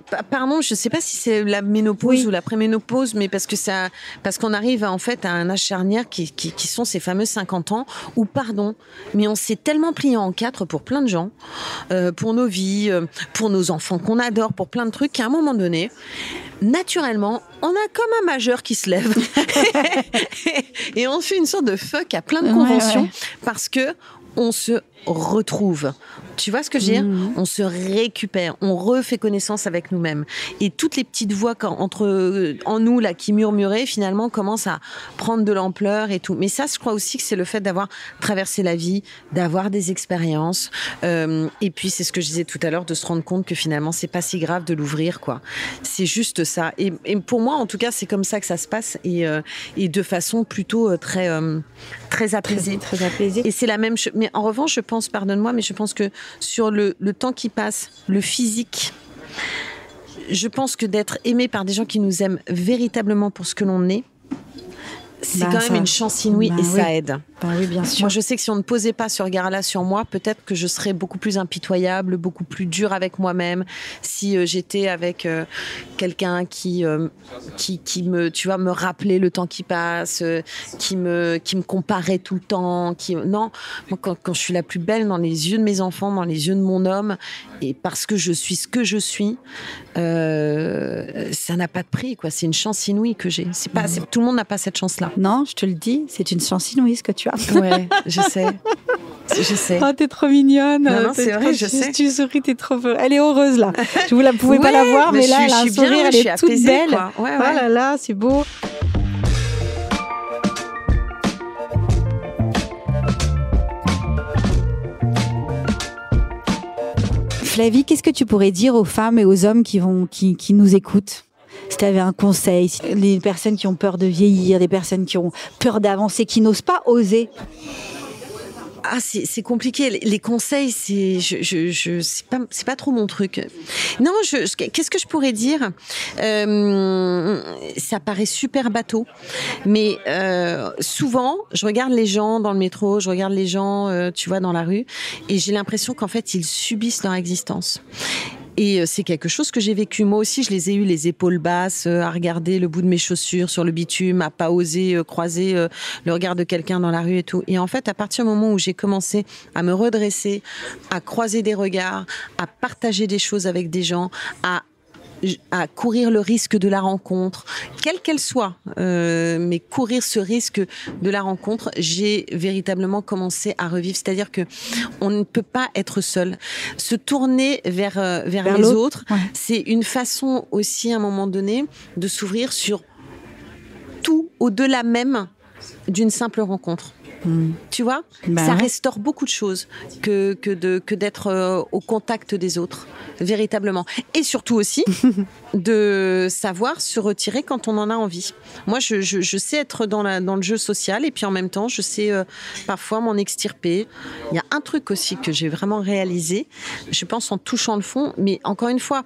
pas si c'est la ménopause ou la préménopause, mais parce qu'on arrive en fait à un âge charnière qui sont ces fameux 50 ans où, mais on s'est tellement plié en quatre pour plein de gens, pour nos vies, pour nos enfants qu'on adore, pour plein de trucs, qu'à un moment donné, naturellement, on a comme un majeur qui se lève et on fait une sorte de fuck à plein de conventions parce que on se retrouve. Tu vois ce que je veux dire ? On se récupère, on refait connaissance avec nous-mêmes. Et toutes les petites voix en nous là qui murmuraient, finalement, commencent à prendre de l'ampleur et tout. Mais ça, je crois aussi que c'est le fait d'avoir traversé la vie, d'avoir des expériences. Et puis, c'est ce que je disais tout à l'heure, de se rendre compte que finalement, c'est pas si grave de l'ouvrir, quoi. C'est juste ça. Et pour moi, en tout cas, c'est comme ça que ça se passe. Et de façon plutôt très apaisée. Très apaisée. Et c'est la même chose. Mais en revanche, je pense, pardonne-moi, mais je pense que sur le temps qui passe, le physique, je pense que d'être aimé par des gens qui nous aiment véritablement pour ce que l'on est, c'est quand même une chance inouïe et ça aide. Oui, bien sûr. Moi, je sais que si on ne posait pas ce regard-là sur moi, peut-être que je serais beaucoup plus impitoyable, beaucoup plus dure avec moi-même. Si j'étais avec quelqu'un qui me, tu vois, me rappelait le temps qui passe, qui me comparait tout le temps. Non, moi, quand je suis la plus belle dans les yeux de mes enfants, dans les yeux de mon homme, et parce que je suis ce que je suis, ça n'a pas de prix, quoi. C'est une chance inouïe que j'ai. Tout le monde n'a pas cette chance-là. Non, je te le dis, c'est une chance inouïe ce que tu as. Ouais, je sais. Je sais. Oh, t'es trop mignonne. Non, c'est vrai, je sais. Tu souris, t'es trop heureuse. Elle est heureuse, là. Vous la pouvez pas la voir, mais là, elle a un sourire, elle est toute belle. Ouais. Oh là là, c'est beau. Flavie, qu'est-ce que tu pourrais dire aux femmes et aux hommes qui nous écoutent ? Si tu avais un conseil, les personnes qui ont peur de vieillir, des personnes qui ont peur d'avancer, qui n'osent pas oser. Ah, c'est compliqué. Les conseils, c'est pas trop mon truc. Non, qu'est-ce que je pourrais dire ? Ça paraît super bateau, mais souvent, je regarde les gens dans le métro, je regarde les gens, tu vois, dans la rue, et j'ai l'impression qu'en fait, ils subissent leur existence. Et c'est quelque chose que j'ai vécu. Moi aussi, je les ai eu les épaules basses, à regarder le bout de mes chaussures sur le bitume, à pas oser croiser le regard de quelqu'un dans la rue et tout. Et en fait, à partir du moment où j'ai commencé à me redresser, à croiser des regards, à partager des choses avec des gens, à courir le risque de la rencontre, quelle qu'elle soit, mais courir ce risque de la rencontre, j'ai véritablement commencé à revivre. C'est-à-dire que on ne peut pas être seul. Se tourner vers les autres, c'est une façon aussi, à un moment donné, de s'ouvrir sur tout au-delà même d'une simple rencontre. Tu vois, ça restaure beaucoup de choses que d'être au contact des autres, véritablement. Et surtout aussi de savoir se retirer quand on en a envie. Moi, je sais être dans le jeu social et puis en même temps, je sais parfois m'en extirper. Il y a un truc aussi que j'ai vraiment réalisé, je pense en touchant le fond, mais encore une fois,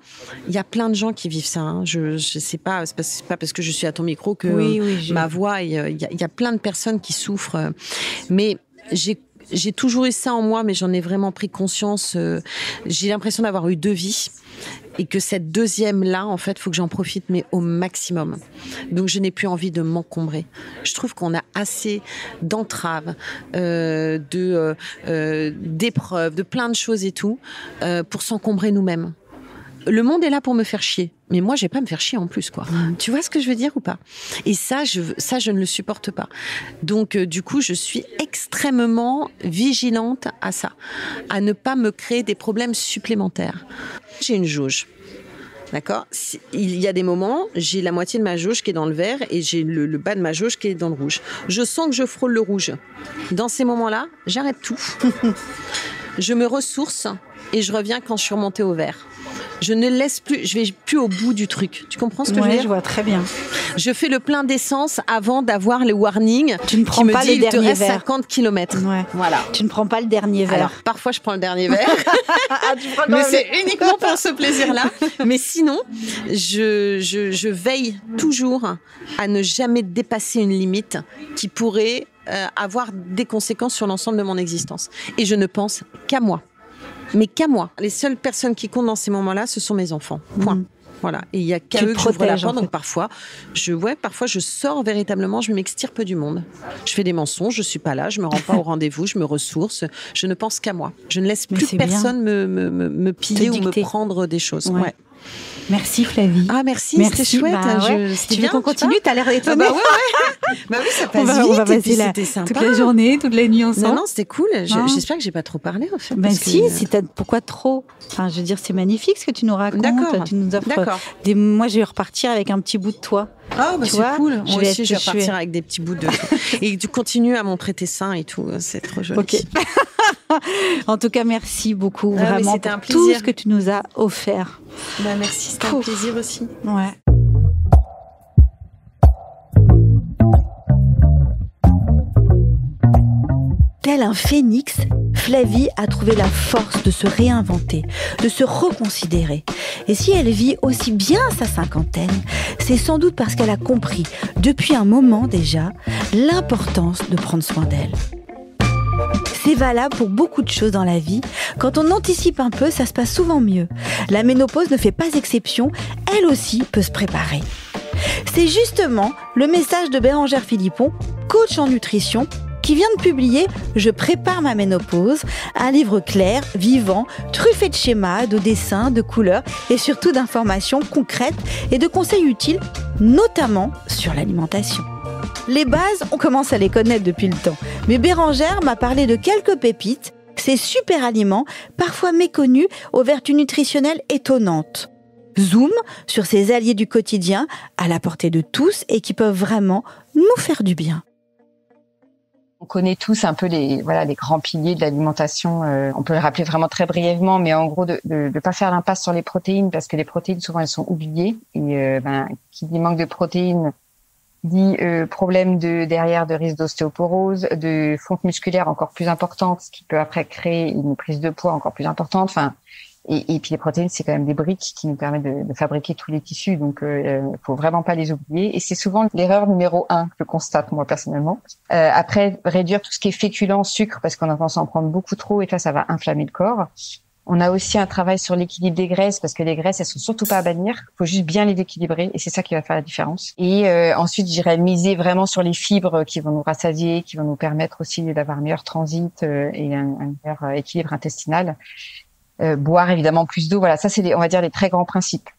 il y a plein de gens qui vivent ça. Hein. Je sais pas, c'est pas parce que je suis à ton micro que ma voix, il y a plein de personnes qui souffrent. Mais j'ai toujours eu ça en moi, mais j'en ai vraiment pris conscience. J'ai l'impression d'avoir eu 2 vies et que cette deuxième-là, en fait, il faut que j'en profite, mais au maximum. Donc, je n'ai plus envie de m'encombrer. Je trouve qu'on a assez d'entraves, d'épreuves, de plein de choses et tout, pour s'encombrer nous-mêmes. Le monde est là pour me faire chier, mais moi, je vais pas me faire chier en plus, quoi. Tu vois ce que je veux dire ou pas ? Et ça, je ne le supporte pas. Donc, du coup, je suis extrêmement vigilante à ça, à ne pas me créer des problèmes supplémentaires. J'ai une jauge. D'accord. Il y a des moments, j'ai la moitié de ma jauge qui est dans le vert et j'ai le bas de ma jauge qui est dans le rouge. Je sens que je frôle le rouge. Dans ces moments-là, j'arrête tout. Je me ressource et je reviens quand je suis remontée au vert. Je ne laisse plus, je vais plus au bout du truc. Tu comprends ce que je veux dire ? Je vois très bien. Je fais le plein d'essence avant d'avoir les warnings. Tu ne prends qui me pas dit, le il te dernier reste verre. 50 km. Ouais. Voilà. Tu ne prends pas le dernier verre. Alors, parfois, je prends le dernier verre. Tu prends Mais c'est uniquement pour ce plaisir-là. Mais sinon, je veille toujours à ne jamais dépasser une limite qui pourrait avoir des conséquences sur l'ensemble de mon existence. Et je ne pense qu'à moi. Mais qu'à moi. Les seules personnes qui comptent dans ces moments-là, ce sont mes enfants. Point. Voilà. Et il y a qu'à eux que j'ouvre la porte. Donc parfois, je sors véritablement, je m'extirpe du monde. Je fais des mensonges, je suis pas là, je me rends pas au rendez-vous, je me ressource. Je ne pense qu'à moi. Je ne laisse plus personne me piller ou me prendre des choses. Ouais. Merci Flavie. Ah merci. C'était chouette. Tu veux qu'on continue ? T'as l'air étonnée. Bah ouais. Bah oui, ça passe vite. On va passer c'était sympa. toute la journée, toute la nuit ensemble. Non, c'était cool. J'espère que j'ai pas trop parlé en fait. Ben si, pourquoi trop ? Enfin, je veux dire, c'est magnifique ce que tu nous racontes. D'accord. Tu nous offres moi, je vais repartir avec un petit bout de toi. Ah bah c'est cool. Moi aussi, je vais repartir avec des petits bouts de. Et tu continues à montrer tes seins et tout. C'est trop joli. Ok. En tout cas, merci beaucoup vraiment pour tout ce que tu nous as offert. Bah merci, c'était un plaisir aussi. Ouais. Tel un phénix, Flavie a trouvé la force de se réinventer, de se reconsidérer. Et si elle vit aussi bien sa cinquantaine, c'est sans doute parce qu'elle a compris, depuis un moment déjà, l'importance de prendre soin d'elle. C'est valable pour beaucoup de choses dans la vie. Quand on anticipe un peu, ça se passe souvent mieux. La ménopause ne fait pas exception, elle aussi peut se préparer. C'est justement le message de Bérengère Philippon, coach en nutrition, qui vient de publier « Je prépare ma ménopause », un livre clair, vivant, truffé de schémas, de dessins, de couleurs et surtout d'informations concrètes et de conseils utiles, notamment sur l'alimentation. Les bases, on commence à les connaître depuis le temps, mais Bérengère m'a parlé de quelques pépites, ces super aliments, parfois méconnus, aux vertus nutritionnelles étonnantes. Zoom sur ces alliés du quotidien, à la portée de tous et qui peuvent vraiment nous faire du bien. On connaît tous un peu les grands piliers de l'alimentation. On peut le rappeler vraiment très brièvement, mais en gros de pas faire l'impasse sur les protéines parce que les protéines souvent elles sont oubliées et qui dit manque de protéines dit problème derrière de risque d'ostéoporose, de fonte musculaire encore plus importante, ce qui peut après créer une prise de poids encore plus importante. Enfin. Et puis les protéines, c'est quand même des briques qui nous permettent de fabriquer tous les tissus, donc faut vraiment pas les oublier. Et c'est souvent l'erreur numéro 1 que je constate moi personnellement. Après, réduire tout ce qui est féculent, sucre, parce qu'on a tendance à en prendre beaucoup trop, et ça va inflammer le corps. On a aussi un travail sur l'équilibre des graisses, parce que les graisses, elles sont surtout pas à bannir. Faut juste bien les équilibrer, et c'est ça qui va faire la différence. Et ensuite, j'irais miser vraiment sur les fibres qui vont nous rassasier, qui vont nous permettre aussi d'avoir un meilleur transit et un meilleur équilibre intestinal. Boire évidemment plus d'eau, voilà, ça c'est on va dire les très grands principes.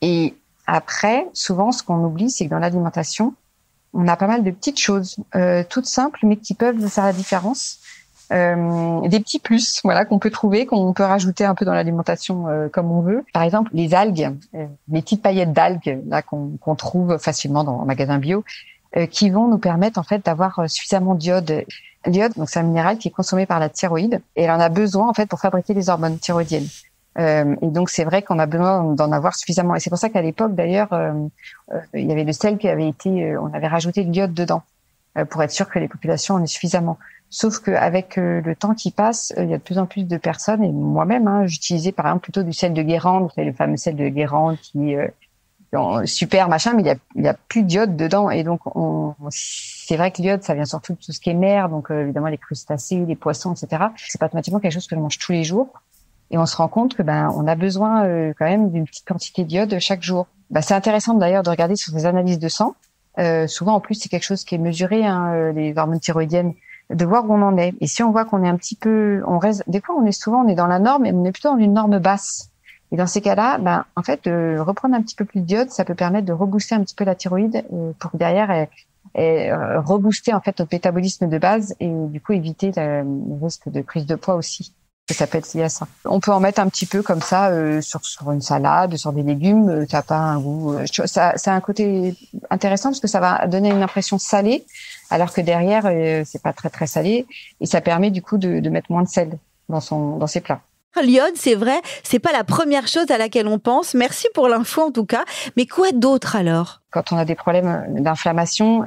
Et après, souvent ce qu'on oublie, c'est que dans l'alimentation, on a pas mal de petites choses, toutes simples, mais qui peuvent faire la différence. Des petits plus, voilà, qu'on peut trouver, qu'on peut rajouter un peu dans l'alimentation comme on veut. Par exemple, les algues, les petites paillettes d'algues là qu'on trouve facilement dans un magasin bio, qui vont nous permettre en fait d'avoir suffisamment d'iode. L'iode, donc c'est un minéral qui est consommé par la thyroïde et elle en a besoin en fait pour fabriquer les hormones thyroïdiennes. Et donc c'est vrai qu'on a besoin d'en avoir suffisamment. Et c'est pour ça qu'à l'époque d'ailleurs, il y avait le sel qui avait été, on avait rajouté de l'iode dedans pour être sûr que les populations en aient suffisamment. Sauf qu'avec le temps qui passe, il y a de plus en plus de personnes et moi-même, j'utilisais par exemple plutôt du sel de Guérande, le fameux sel de Guérande qui super machin, mais il y a plus d'iode dedans et donc c'est vrai que l'iode ça vient surtout de tout ce qui est mer, donc évidemment les crustacés, les poissons, etc. C'est pas automatiquement quelque chose que je mange tous les jours et on se rend compte que on a besoin quand même d'une petite quantité d'iode chaque jour. C'est intéressant d'ailleurs de regarder sur ces analyses de sang. Souvent en plus c'est quelque chose qui est mesuré, les hormones thyroïdiennes, de voir où on en est. Et si on voit qu'on est un petit peu, des fois on est dans la norme, mais on est plutôt dans une norme basse. Et dans ces cas-là, en fait, reprendre un petit peu plus d'iode, ça peut permettre de rebooster un petit peu la thyroïde pour que derrière, rebooster en fait notre métabolisme de base et du coup éviter le risque de prise de poids aussi. Ça peut être lié à ça. On peut en mettre un petit peu comme ça sur une salade, sur des légumes. Ça n'a pas un goût. Ça a un côté intéressant parce que ça va donner une impression salée, alors que derrière c'est pas très très salé, et ça permet du coup de mettre moins de sel dans ses plats. L'iode, c'est vrai, c'est pas la première chose à laquelle on pense. Merci pour l'info en tout cas. Mais quoi d'autre alors? Quand on a des problèmes d'inflammation,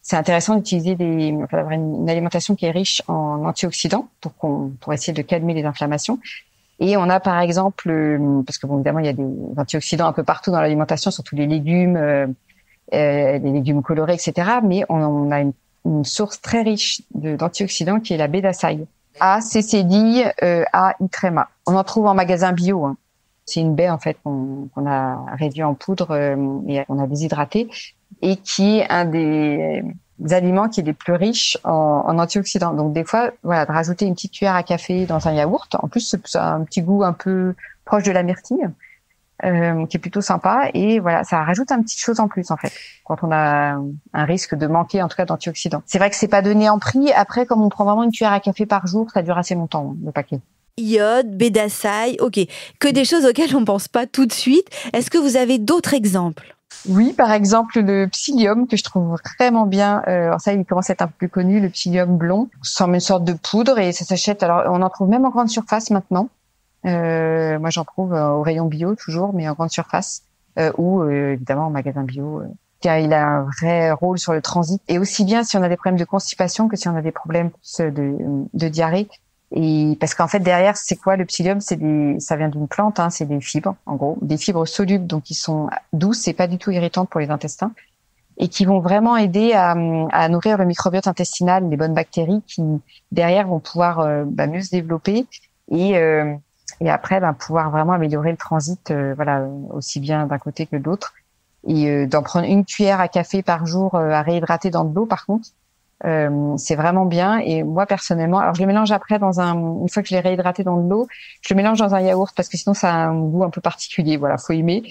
c'est intéressant d'utiliser d'avoir une alimentation qui est riche en antioxydants pour essayer de calmer les inflammations. Et on a par exemple, parce que bon, évidemment il y a des antioxydants un peu partout dans l'alimentation, surtout les légumes colorés, etc. Mais on a une source très riche d'antioxydants qui est la baie d'Açaï. A-cécédille, A-I-tréma. On en trouve en magasin bio. Hein. C'est une baie en fait qu'on a réduit en poudre et qu'on a déshydraté, et qui est un des aliments qui est les plus riches en antioxydants. Donc des fois, voilà, de rajouter une petite cuillère à café dans un yaourt. En plus, c'est un petit goût un peu proche de la myrtille, qui est plutôt sympa. Et voilà, ça rajoute une petite chose en plus en fait, quand on a un risque de manquer en tout cas d'antioxydants. C'est vrai que c'est pas donné en prix. Après, comme on prend vraiment une cuillère à café par jour, ça dure assez longtemps le paquet. Iode, baie d'Açaï, ok. Que des choses auxquelles on pense pas tout de suite. Est-ce que vous avez d'autres exemples? Oui, par exemple le psyllium que je trouve vraiment bien. Alors ça, il commence à être un peu plus connu, le psyllium blond. C'est une sorte de poudre et ça s'achète. Alors on en trouve même en grande surface maintenant. Moi, j'en trouve au rayon bio toujours, mais en grande surface ou évidemment en magasin bio. Car il a un vrai rôle sur le transit, et aussi bien si on a des problèmes de constipation que si on a des problèmes de diarrhée. Et parce qu'en fait derrière, c'est quoi le psyllium? Ça vient d'une plante, hein, c'est des fibres, en gros, des fibres solubles, donc qui sont douces et pas du tout irritantes pour les intestins, et qui vont vraiment aider à nourrir le microbiote intestinal, les bonnes bactéries qui derrière vont pouvoir mieux se développer et après pouvoir vraiment améliorer le transit, voilà, aussi bien d'un côté que de l'autre. Et d'en prendre une cuillère à café par jour à réhydrater dans de l'eau, par contre, c'est vraiment bien. Et moi personnellement, alors je le mélange après une fois que je l'ai réhydraté dans de l'eau, je le mélange dans un yaourt parce que sinon ça a un goût un peu particulier. Voilà, faut aimer.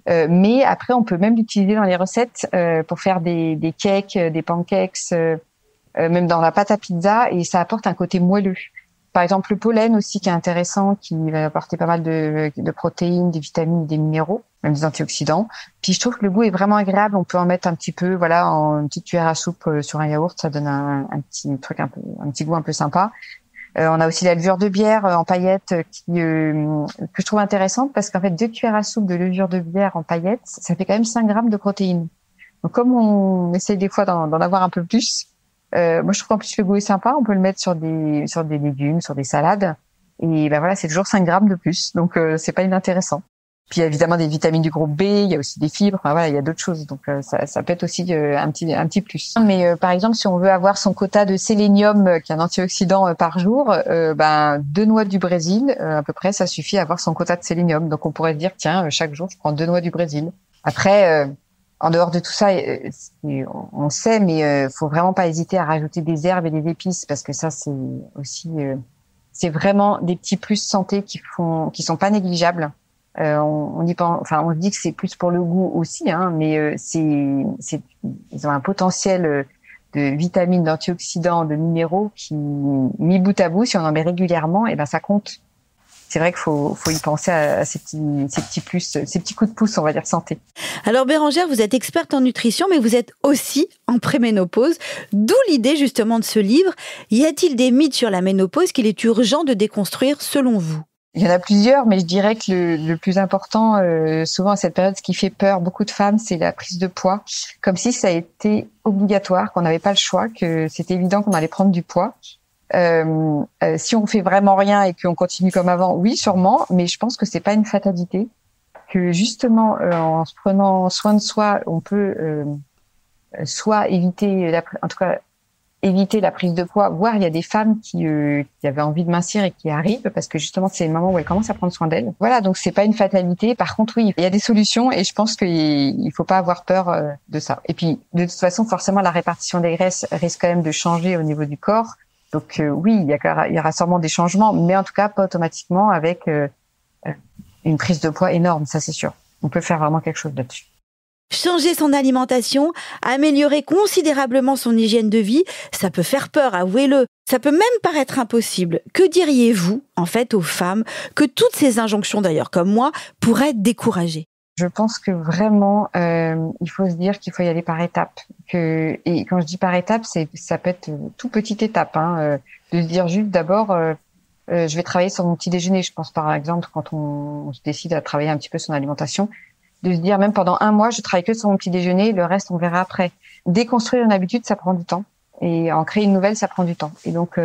Mais après, on peut même l'utiliser dans les recettes pour faire des cakes, des pancakes, même dans la pâte à pizza, et ça apporte un côté moelleux. Par exemple, le pollen aussi qui est intéressant, qui va apporter pas mal de protéines, des vitamines, des minéraux, même des antioxydants. Puis je trouve que le goût est vraiment agréable. On peut en mettre un petit peu, voilà, en une petite cuillère à soupe sur un yaourt, ça donne un petit truc un petit goût un peu sympa. On a aussi la levure de bière en paillettes que je trouve intéressante parce qu'en fait 2 cuillères à soupe de levure de bière en paillettes, ça fait quand même 5 grammes de protéines. Donc comme on essaye des fois d'en avoir un peu plus, moi je trouve qu'en plus le goût est sympa. On peut le mettre sur des légumes, sur des salades, et voilà, c'est toujours 5 grammes de plus, donc c'est pas inintéressant. Puis il y a évidemment des vitamines du groupe B, il y a aussi des fibres, enfin, voilà, il y a d'autres choses, donc ça peut être aussi un petit plus. Mais par exemple, si on veut avoir son quota de sélénium, qui est un antioxydant par jour, 2 noix du Brésil à peu près, ça suffit à avoir son quota de sélénium. Donc on pourrait se dire tiens, chaque jour je prends 2 noix du Brésil. Après en dehors de tout ça, on sait, mais faut vraiment pas hésiter à rajouter des herbes et des épices, parce que ça c'est aussi c'est vraiment des petits plus santé qui sont pas négligeables. On y pense, enfin, on se dit que c'est plus pour le goût aussi, hein, mais ils ont un potentiel de vitamines, d'antioxydants, de minéraux qui, mis bout à bout, si on en met régulièrement, et ça compte. C'est vrai qu'il faut y penser à ces petits plus, ces petits coups de pouce, on va dire, santé. Alors Bérengère, vous êtes experte en nutrition, mais vous êtes aussi en préménopause, d'où l'idée justement de ce livre. Y a-t-il des mythes sur la ménopause qu'il est urgent de déconstruire selon vous? Il y en a plusieurs, mais je dirais que le plus important, souvent à cette période, ce qui fait peur beaucoup de femmes, c'est la prise de poids. Comme si ça a été obligatoire, qu'on n'avait pas le choix, que c'était évident qu'on allait prendre du poids. Si on fait vraiment rien et qu'on continue comme avant, oui, sûrement, mais je pense que c'est pas une fatalité. Que justement, en se prenant soin de soi, on peut soit éviter, en tout cas, éviter la prise de poids, voire il y a des femmes qui avaient envie de mincir et qui arrivent parce que justement c'est le moment où elles commencent à prendre soin d'elles. Voilà, donc c'est pas une fatalité. Par contre, oui, il y a des solutions et je pense qu'il faut pas avoir peur de ça. Et puis de toute façon, forcément, la répartition des graisses risque quand même de changer au niveau du corps. Donc oui, il y aura sûrement des changements, mais en tout cas pas automatiquement avec une prise de poids énorme, ça c'est sûr. On peut faire vraiment quelque chose là-dessus. Changer son alimentation, améliorer considérablement son hygiène de vie, ça peut faire peur, avouez-le. Ça peut même paraître impossible. Que diriez-vous, en fait, aux femmes que toutes ces injonctions, d'ailleurs, comme moi, pourraient décourager ? Je pense que vraiment, il faut se dire qu'il faut y aller par étapes. Et quand je dis par étapes, ça peut être toute petite étape. De se dire juste d'abord, je vais travailler sur mon petit déjeuner. Je pense par exemple quand on se décide à travailler un petit peu son alimentation, de se dire même pendant 1 mois, je travaille que sur mon petit déjeuner, le reste on verra après. Déconstruire une habitude, ça prend du temps, et en créer une nouvelle, ça prend du temps. Et donc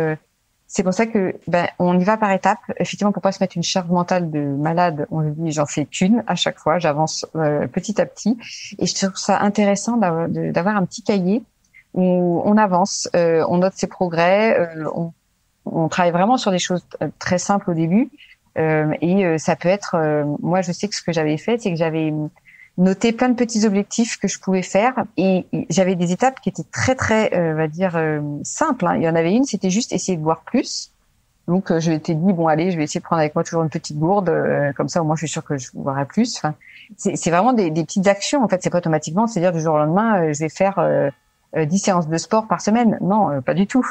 c'est pour ça que on y va par étapes. Effectivement, pour pas se mettre une charge mentale de malade, on se dit j'en fais qu'une à chaque fois, j'avance petit à petit. Et je trouve ça intéressant d'avoir un petit cahier où on avance, on note ses progrès, on travaille vraiment sur des choses très simples au début. Et ça peut être, moi je sais que ce que j'avais fait, c'est que j'avais noté plein de petits objectifs que je pouvais faire, et j'avais des étapes qui étaient très très, on va dire, simples. Il y en avait une, c'était juste essayer de boire plus. Donc je m'étais dit bon allez, je vais essayer de prendre avec moi toujours une petite gourde, comme ça au moins je suis sûre que je boirai plus. Enfin, c'est vraiment des petites actions. En fait, c'est pas automatiquement, c'est-à-dire du jour au lendemain, je vais faire 10 séances de sport par semaine. Non, pas du tout.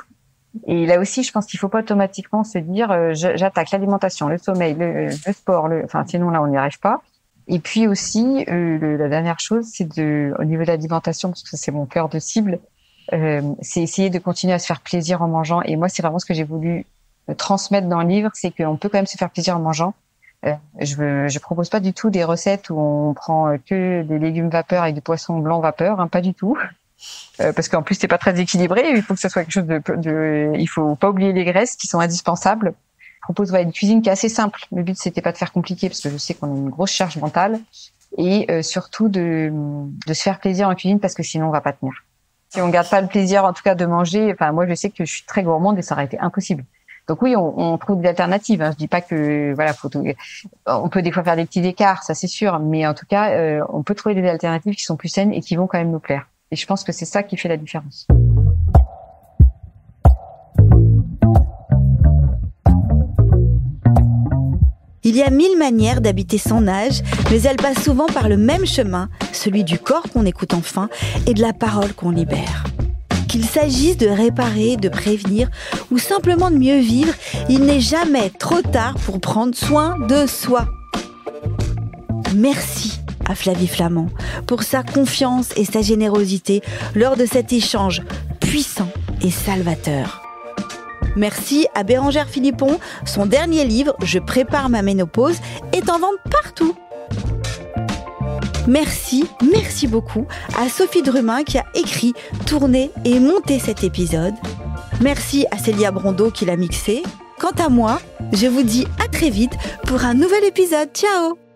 Et là aussi, je pense qu'il faut pas automatiquement se dire j'attaque l'alimentation, le sommeil, le sport, enfin sinon là on n'y arrive pas. Et puis aussi la dernière chose, c'est au niveau de l'alimentation, parce que c'est mon cœur de cible, c'est essayer de continuer à se faire plaisir en mangeant. Et moi, c'est vraiment ce que j'ai voulu transmettre dans le livre, c'est qu'on peut quand même se faire plaisir en mangeant. Je propose pas du tout des recettes où on prend que des légumes vapeur avec du poisson blanc vapeur, pas du tout. Parce qu'en plus c'est pas très équilibré, il faut que ça soit quelque chose il faut pas oublier les graisses qui sont indispensables. Je propose une cuisine qui est assez simple. Le but c'était pas de faire compliqué, parce que je sais qu'on a une grosse charge mentale, et surtout de se faire plaisir en cuisine, parce que sinon on va pas tenir. Si on garde pas le plaisir en tout cas de manger, enfin moi je sais que je suis très gourmande et ça aurait été impossible. Donc oui, on trouve des alternatives. Je dis pas que on peut des fois faire des petits écarts, ça c'est sûr, mais en tout cas on peut trouver des alternatives qui sont plus saines et qui vont quand même nous plaire. Et je pense que c'est ça qui fait la différence. Il y a 1000 manières d'habiter son âge, mais elles passent souvent par le même chemin, celui du corps qu'on écoute enfin et de la parole qu'on libère. Qu'il s'agisse de réparer, de prévenir ou simplement de mieux vivre, il n'est jamais trop tard pour prendre soin de soi. Merci à Flavie Flament pour sa confiance et sa générosité lors de cet échange puissant et salvateur. Merci à Bérengère Philippon, son dernier livre « Je prépare ma ménopause » est en vente partout. Merci beaucoup à Sophie Drumin qui a écrit, tourné et monté cet épisode. Merci à Célia Brondeau qui l'a mixé. Quant à moi, je vous dis à très vite pour un nouvel épisode. Ciao!